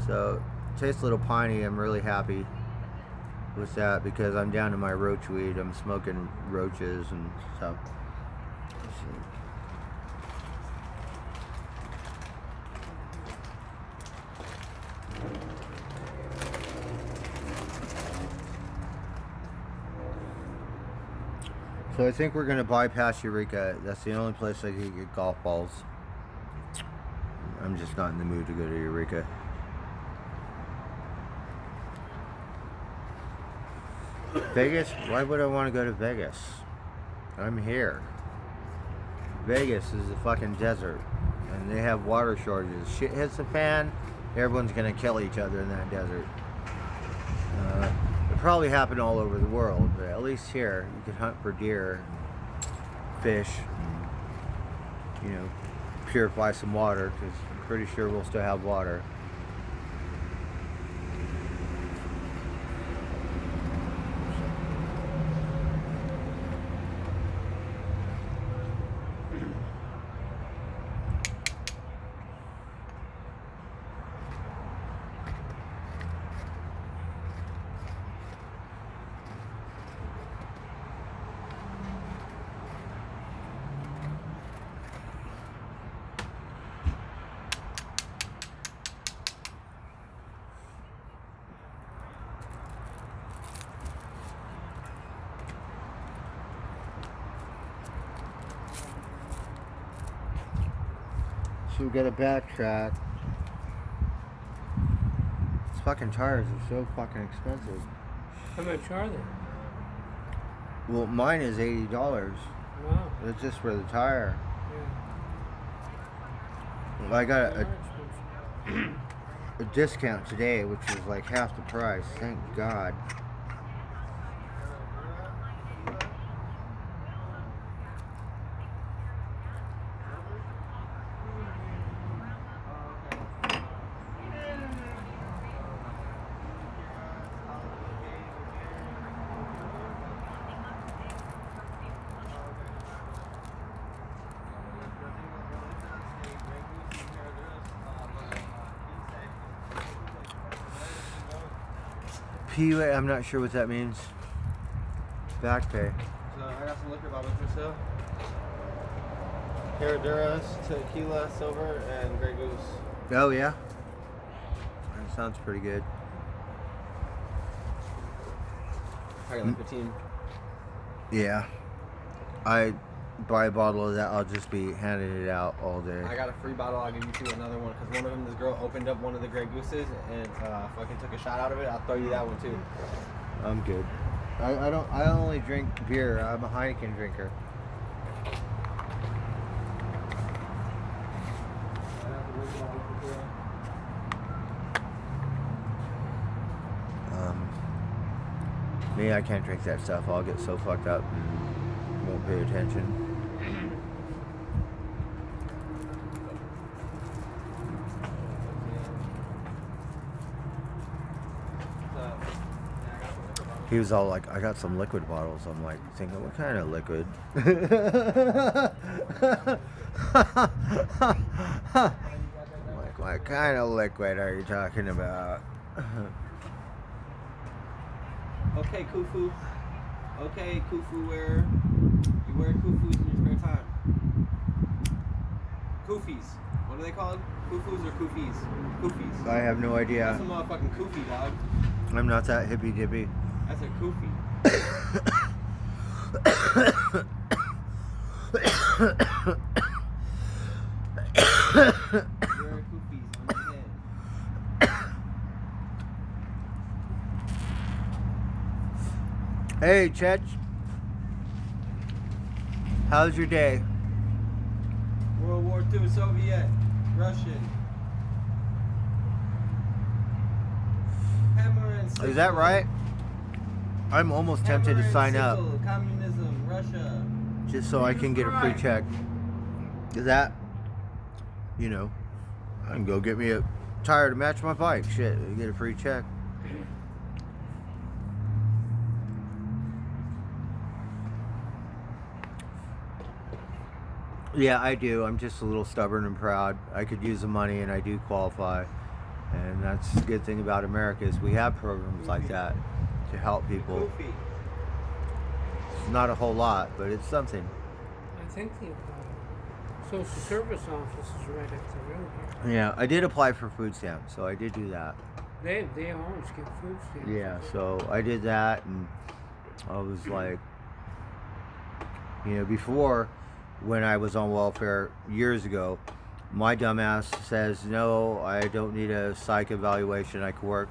So, it tastes a little piney. I'm really happy with that because I'm down to my roach weed. I'm smoking roaches and stuff. So I think we're going to bypass Eureka. That's the only place I can get golf balls. I'm just not in the mood to go to Eureka. Vegas? Why would I want to go to Vegas? I'm here. Vegas is a fucking desert. And they have water shortages. Shit hits the fan, everyone's going to kill each other in that desert. It probably happened all over the world, but at least here you could hunt for deer, fish, and, you know, purify some water, because I'm pretty sure we'll still have water. So we gotta backtrack. These fucking tires are so fucking expensive. How much are they? Well, mine is $80. Wow. That's just for the tire. Yeah. I got They are expensive. a discount today, which is like half the price. Thank God. PUA, I'm not sure what that means. Back pay. So I got some liquor bottles for sale. Herraduras, tequila, silver, and Grey Goose. Oh yeah? That sounds pretty good. I got like 15. Yeah. I buy a bottle of that, I'll just be handing it out all day. I got a free bottle. I'll give you two another one because one of them, this girl opened up one of the Grey Gooses and fucking took a shot out of it. I'll throw you that one too. I'm good. I only drink beer. I'm a Heineken drinker. Me, I can't drink that stuff. I'll get so fucked up and won't pay attention. He was all like, I got some liquid bottles. I'm like, thinking, what kind of liquid? I'm like, what kind of liquid are you talking about? Okay, Kufu. Okay, Kufu wearer. You wear Kufus in your spare time. Kufis. What are they called? Kufus or Kufis? Kufis. I have no idea. That's a motherfucking Kufi, dog. I'm not that hippy dippy. That's a Kufi. You're a Kufis on your head. Hey, Chetch. How's your day? World War II, Soviet, Russian. Hammer and Is that right? I'm almost tempted to Hammer sign and up sickle, Communism, Russia. just so I can get a free check. Is that, you know, I can go get me a tire to match my bike. Shit, get a free check. Yeah, I do. I'm just a little stubborn and proud. I could use the money and I do qualify. And that's the good thing about America is we have programs like that to help people. Goofy. It's not a whole lot, but it's something. I think the social service office is right up the road here. Yeah, I did apply for food stamps, so I did do that. They always get food stamps. Yeah, so I did that, and I was like, you know, before when I was on welfare years ago, my dumbass says, no, I don't need a psych evaluation, I can work.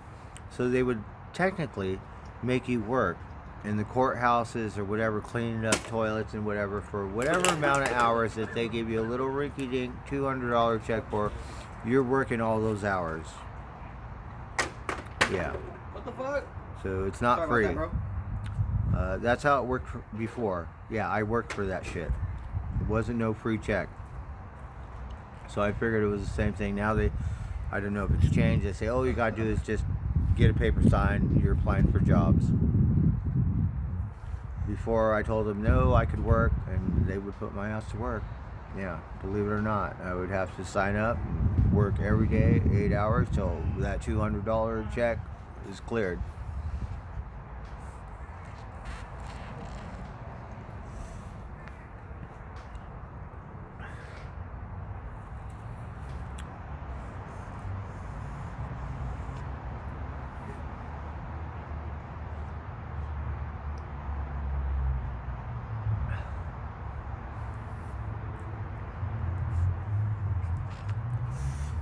So they would technically make you work in the courthouses or whatever, cleaning up toilets and whatever, for whatever amount of hours that they give you a little rinky-dink $200 check for. You're working all those hours. Yeah. What the fuck? So it's not Sorry free. about that, bro. That's how it worked before. Yeah, I worked for that shit. It wasn't no free check. So I figured it was the same thing. Now I don't know if it's changed. They say, all you gotta do is just get a paper signed. You're applying for jobs. Before I told them no, I could work, and they would put my ass to work. Yeah, believe it or not, I would have to sign up, and work every day, 8 hours till that $200 check is cleared.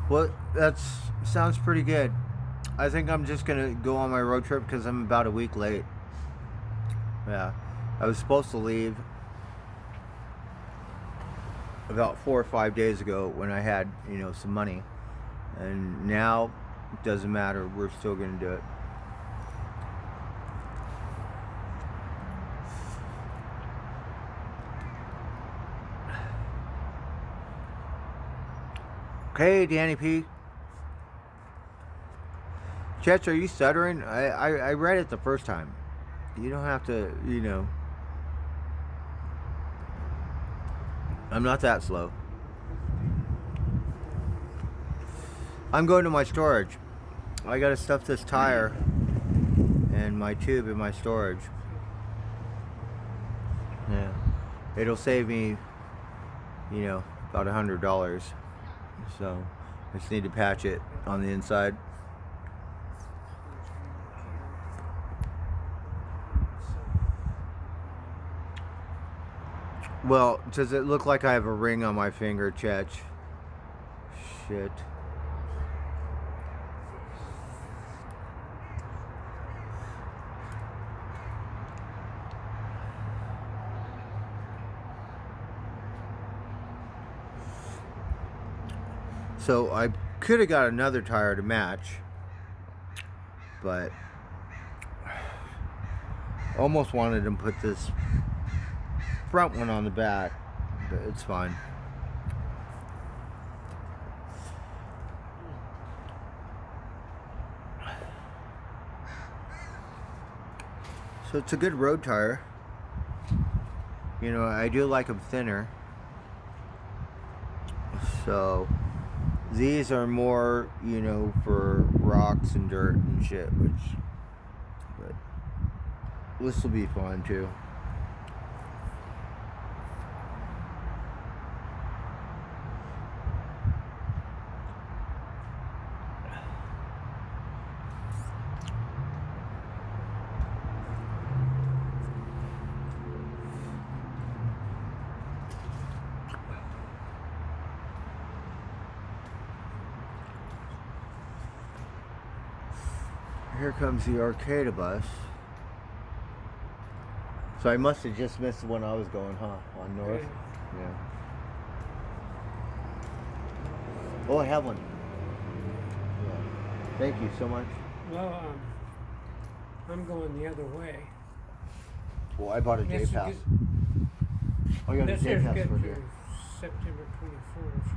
Well, sounds pretty good. I think I'm just gonna go on my road trip because I'm about a week late. Yeah, I was supposed to leave about 4 or 5 days ago when I had, you know, some money, and now it doesn't matter. We're still gonna do it. Hey, Danny P. Chetch, are you stuttering? I read it the first time. You don't have to, you know. I'm not that slow. I'm going to my storage. I gotta stuff this tire and my tube in my storage. Yeah. It'll save me, you know, about $100. So I just need to patch it on the inside. Well, does it look like I have a ring on my finger, Chetch? Shit. So I could have got another tire to match, but almost wanted to put this front one on the back, but it's fine. So it's a good road tire. You know, I do like them thinner. So these are more, you know, for rocks and dirt and shit, but this will be fun too. Here comes the Arcata bus. So I must have just missed the one I was going, huh? On north? Yeah. Oh, I have one. Yeah. Thank you so much. Well, I'm going the other way. Well, I bought a day This is pass. good. I got a This day is pass good for through here. September 21st.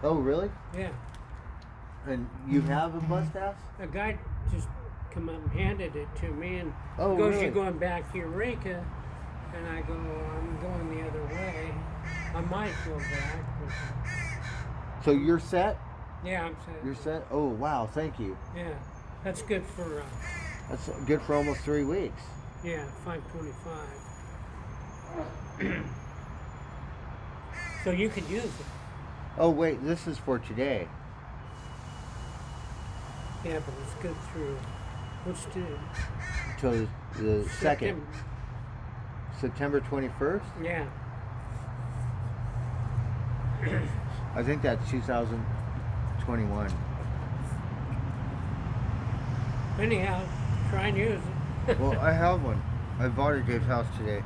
Oh, really? Yeah. And you have a bus pass? A guy just come up and handed it to me and Oh, goes, really? "You going back to Eureka?" And I go, "I'm going the other way. I might go back." But So you're set? yeah, I'm saying. You're set? Oh, wow. Thank you. Yeah, that's good for That's good for almost 3 weeks. yeah, 525. So you could use it. Oh, wait. This is for today. Yeah, but it's good through. What's the Till the 2nd. September 21st? Yeah. I think that's 2021. Anyhow, try and use it. Well, I have one. I bought a day pass today.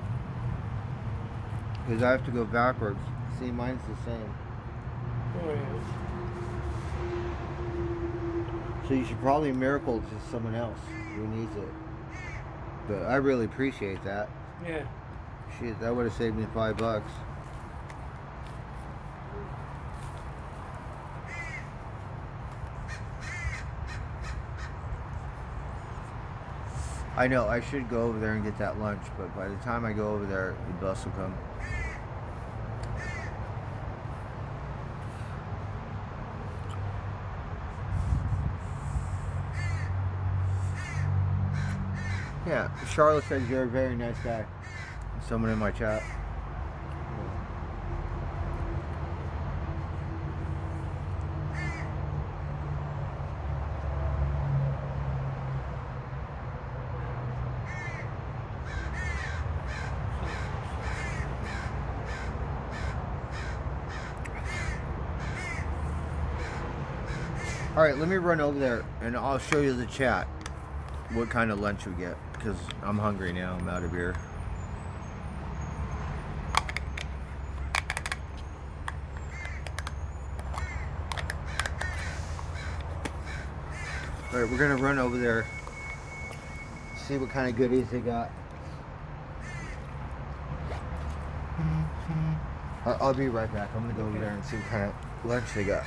Because I have to go backwards. See, mine's the same. Oh yeah. So you should probably miracle to someone else who needs it. But I really appreciate that. Yeah. Shit, that would have saved me $5. I know, I should go over there and get that lunch, but by the time I go over there, the bus will come. Yeah, Charlotte says you're a very nice guy. Someone in my chat. All right, let me run over there and I'll show you the chat. What kind of lunch we get, because I'm hungry now. I'm out of beer. All right, we're gonna run over there, see what kind of goodies they got. I'll be right back. I'm gonna go over there and see what kind of lunch they got.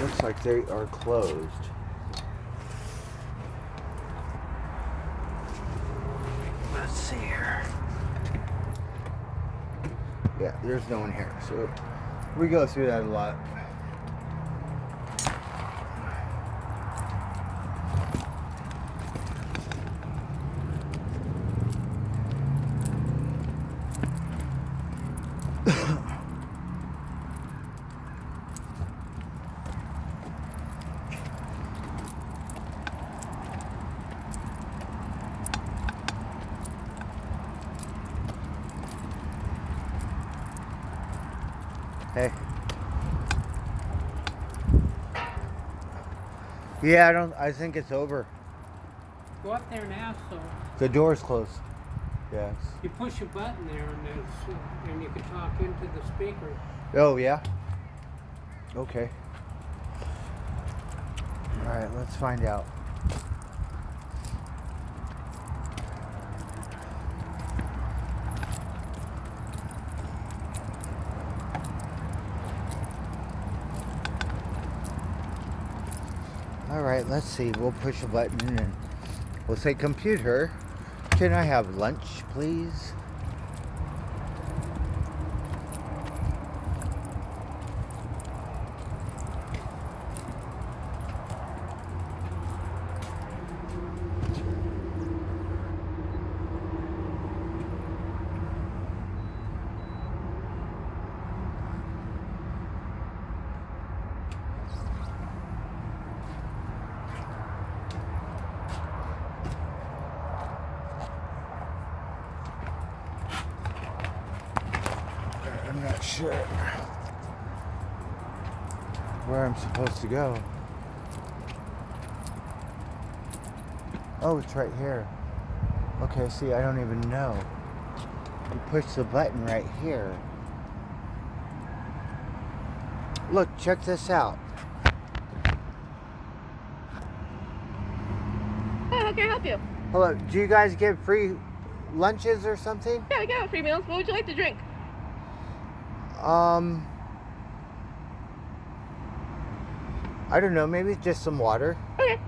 Looks like they are closed. Let's see here. Yeah, there's no one here. So we go through that a lot. Hey. Yeah, I think it's over. Go up there now, so The door's closed. Yes. you push a button there, and you can talk into the speaker. Oh, yeah? Okay. Alright, let's find out. Alright, let's see. We'll push a button and we'll say, "Computer, can I have lunch, please?" sure where I'm supposed to go. Oh, it's right here. Okay, see, I don't even know. You push the button right here. Look, check this out. Hi, how can I help you? Hello, do you guys give free lunches or something? Yeah, we got free meals. What would you like to drink? I don't know, maybe just some water. Okay.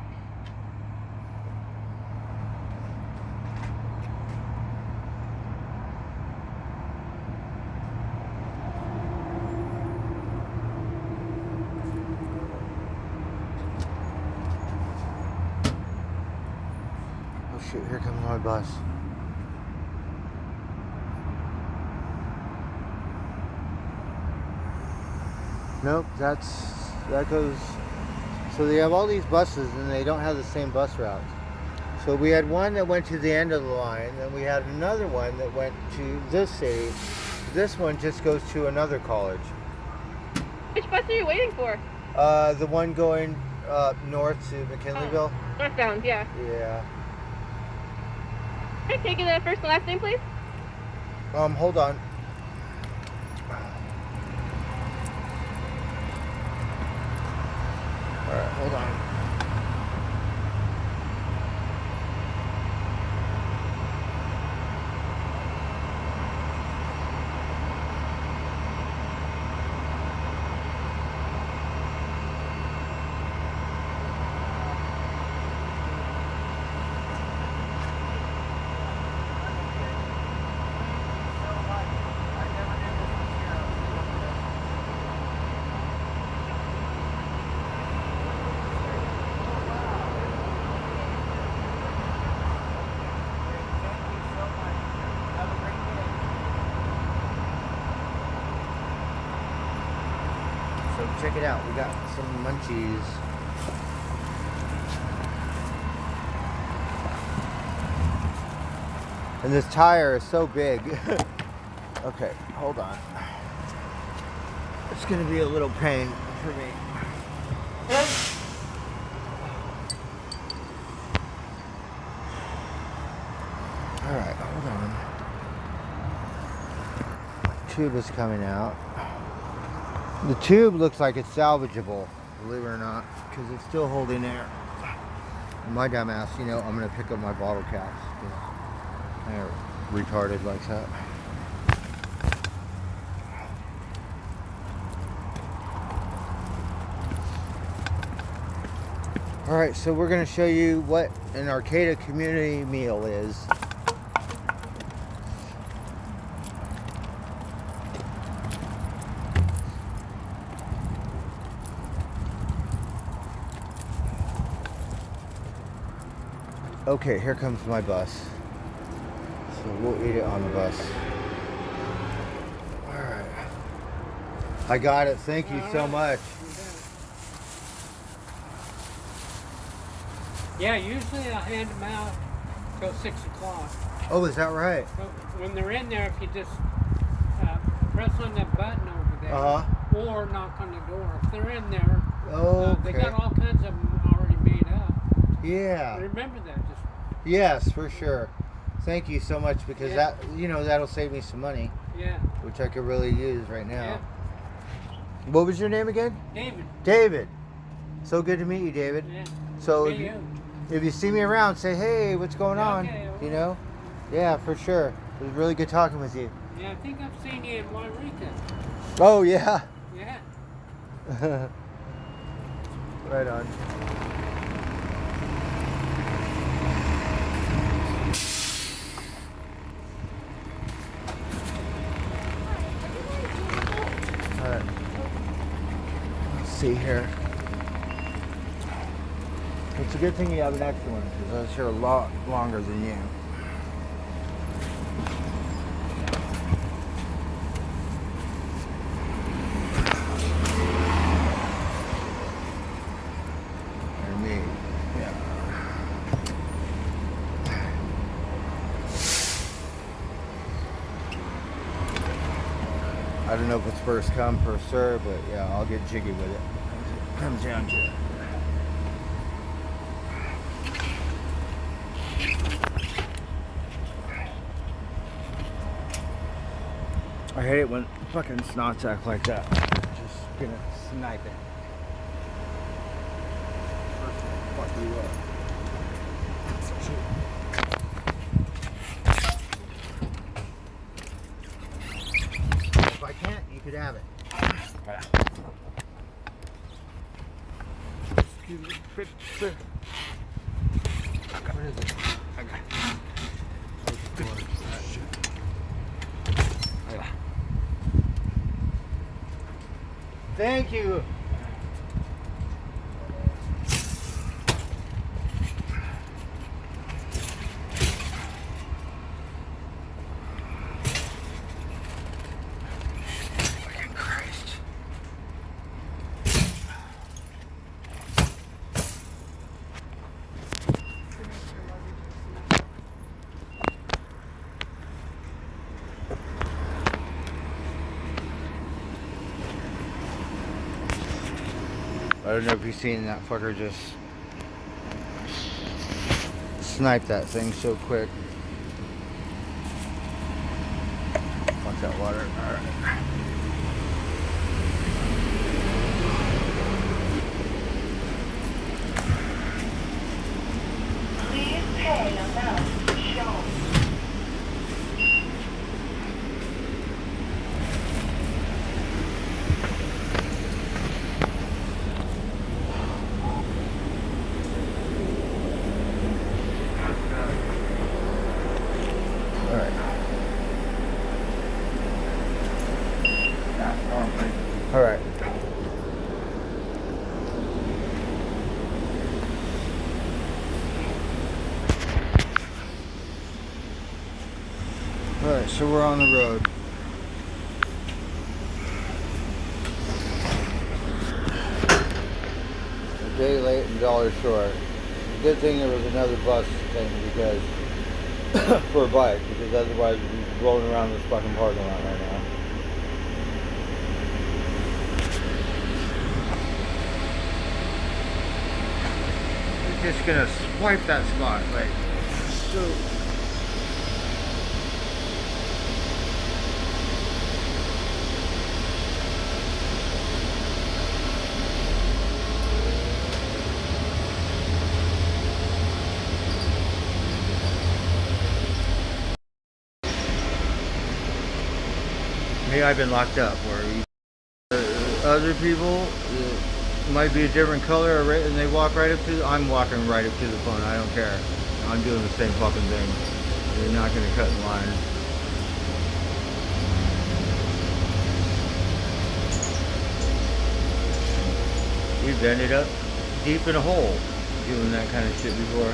Oh shoot, here comes my bus. Nope, that goes. So they have all these buses and they don't have the same bus routes. So we had one that went to the end of the line, and we had another one that went to this city. This one just goes to another college. Which bus are you waiting for? The one going north to McKinleyville. Northbound, yeah. Yeah. Can I take the first and last name, please? Hold on. All right, hold on. So check it out. We got some munchies. And this tire is so big. Okay, hold on. It's gonna be a little pain for me. All right, hold on. Tube is coming out. The tube looks like it's salvageable, believe it or not, because it's still holding air. My dumb ass, you know, I'm gonna pick up my bottle caps. They're retarded like that. Alright, so we're gonna show you what an Arcata community meal is. Okay, here comes my bus. So we'll eat it on the bus. Alright. I got it. Thank you so much. Yeah, usually I hand them out till 6 o'clock. Oh, is that right? So when they're in there, if you just press on that button over there, or knock on the door. If they're in there, they got all kinds of them already made up. Yeah. Remember that. Just Yes, for sure. Thank you so much, because that, you know, that'll save me some money, which I could really use right now. Yeah. What was your name again? David. David. So good to meet you, David. Yeah. So Me, if you see me around, say, hey, what's going on? Okay, You know? Yeah, for sure. It was really good talking with you. Yeah, I think I've seen you in Wairika. Oh, yeah. Yeah. Right on. Alright. Let's see here. It's a good thing you have an extra one, because I was here a lot longer than you. And me, yeah. I don't know if it's first come, first serve, but yeah, I'll get jiggy with it. Comes down to it. I hate it when fucking snots act like that. Just gonna snipe it. Fuck you up. If I can't, you could have it. Excuse me. What is it? Thank you. Fucking Christ. I don't know if you've seen that fucker just snipe that thing so quick. Fuck that water. Alright. Please pay amount shown. Alright. Alright. Alright, so we're on the road. A day late and $1 short. Good thing there was another bus thing because for a bike, because otherwise we'd be rolling around this fucking parking lot right now. We're just gonna swipe that spot, like so. Me, I've been locked up where other people might be a different color and they walk right up to I'm walking right up to the phone. I don't care. I'm doing the same fucking thing. You're not gonna cut in line. We've ended up deep in a hole doing that kind of shit before.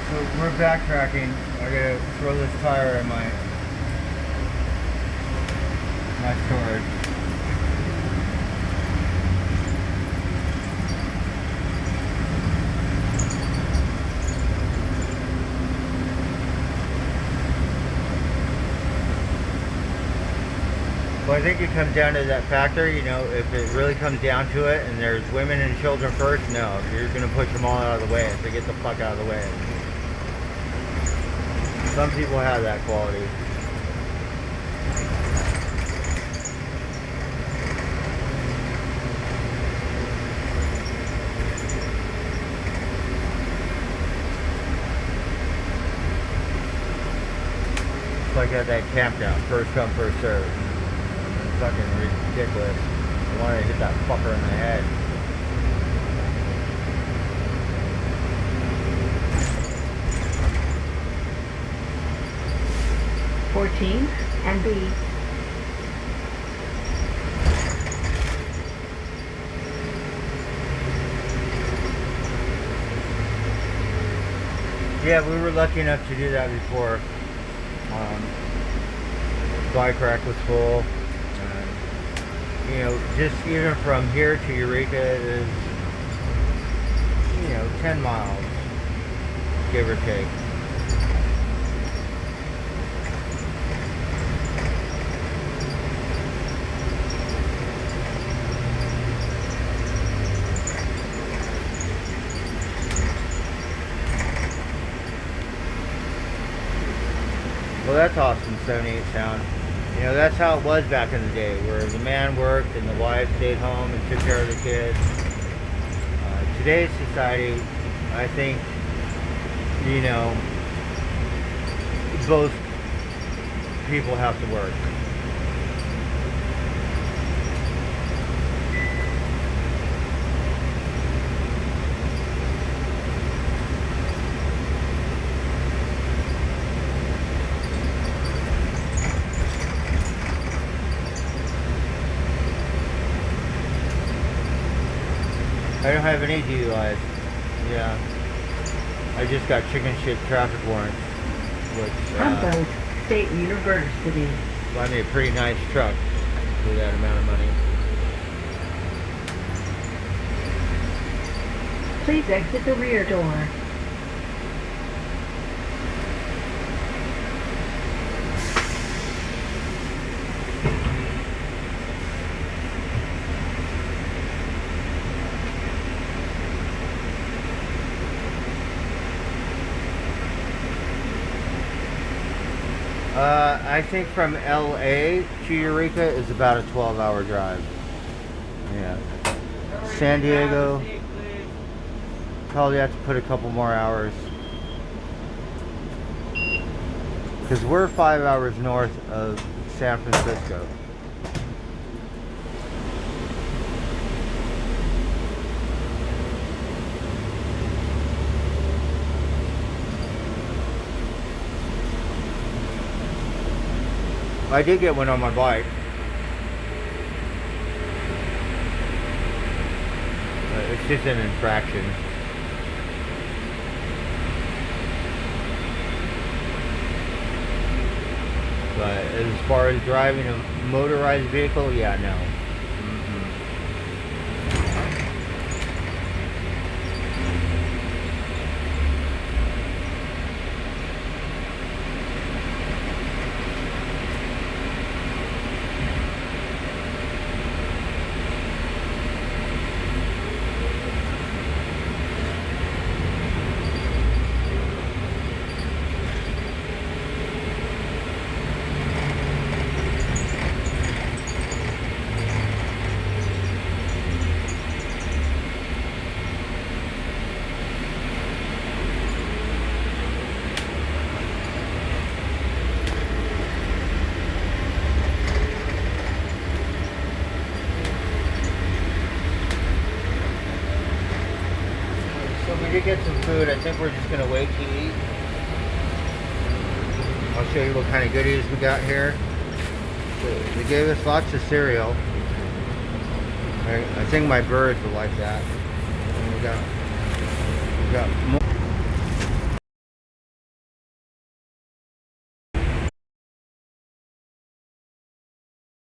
So we're backtracking. I gotta throw this tire in my storage. Well, I think it comes down to that factor, you know, if it really comes down to it and there's women and children first, no, you're going to push them all out of the way if they get the fuck out of the way. Some people have that quality. It's like at that campground, first come, first serve. Fucking ridiculous. I wanted to hit that fucker in the head. and B. Yeah, we were lucky enough to do that before. bike rack was full. Just even from here to Eureka is, 10 miles, give or take. Well, that's awesome, 78 sound. That's how it was back in the day, where the man worked and the wife stayed home and took care of the kids. Today's society, I think, both people have to work. I don't have any DUIs. Yeah. I just got chicken shit traffic warrants, which Humboldt State University. buy me a pretty nice truck for that amount of money. Please exit the rear door. I think from LA to Eureka is about a 12-hour drive. Yeah. San Diego, probably have to put a couple more hours. Because we're 5 hours north of San Francisco. I did get one on my bike. It's just an infraction. But as far as driving a motorized vehicle, yeah, no. We did get some food. I think we're just gonna wait to eat. I'll show you what kind of goodies we got here. They gave us lots of cereal. I think my birds will like that. And we got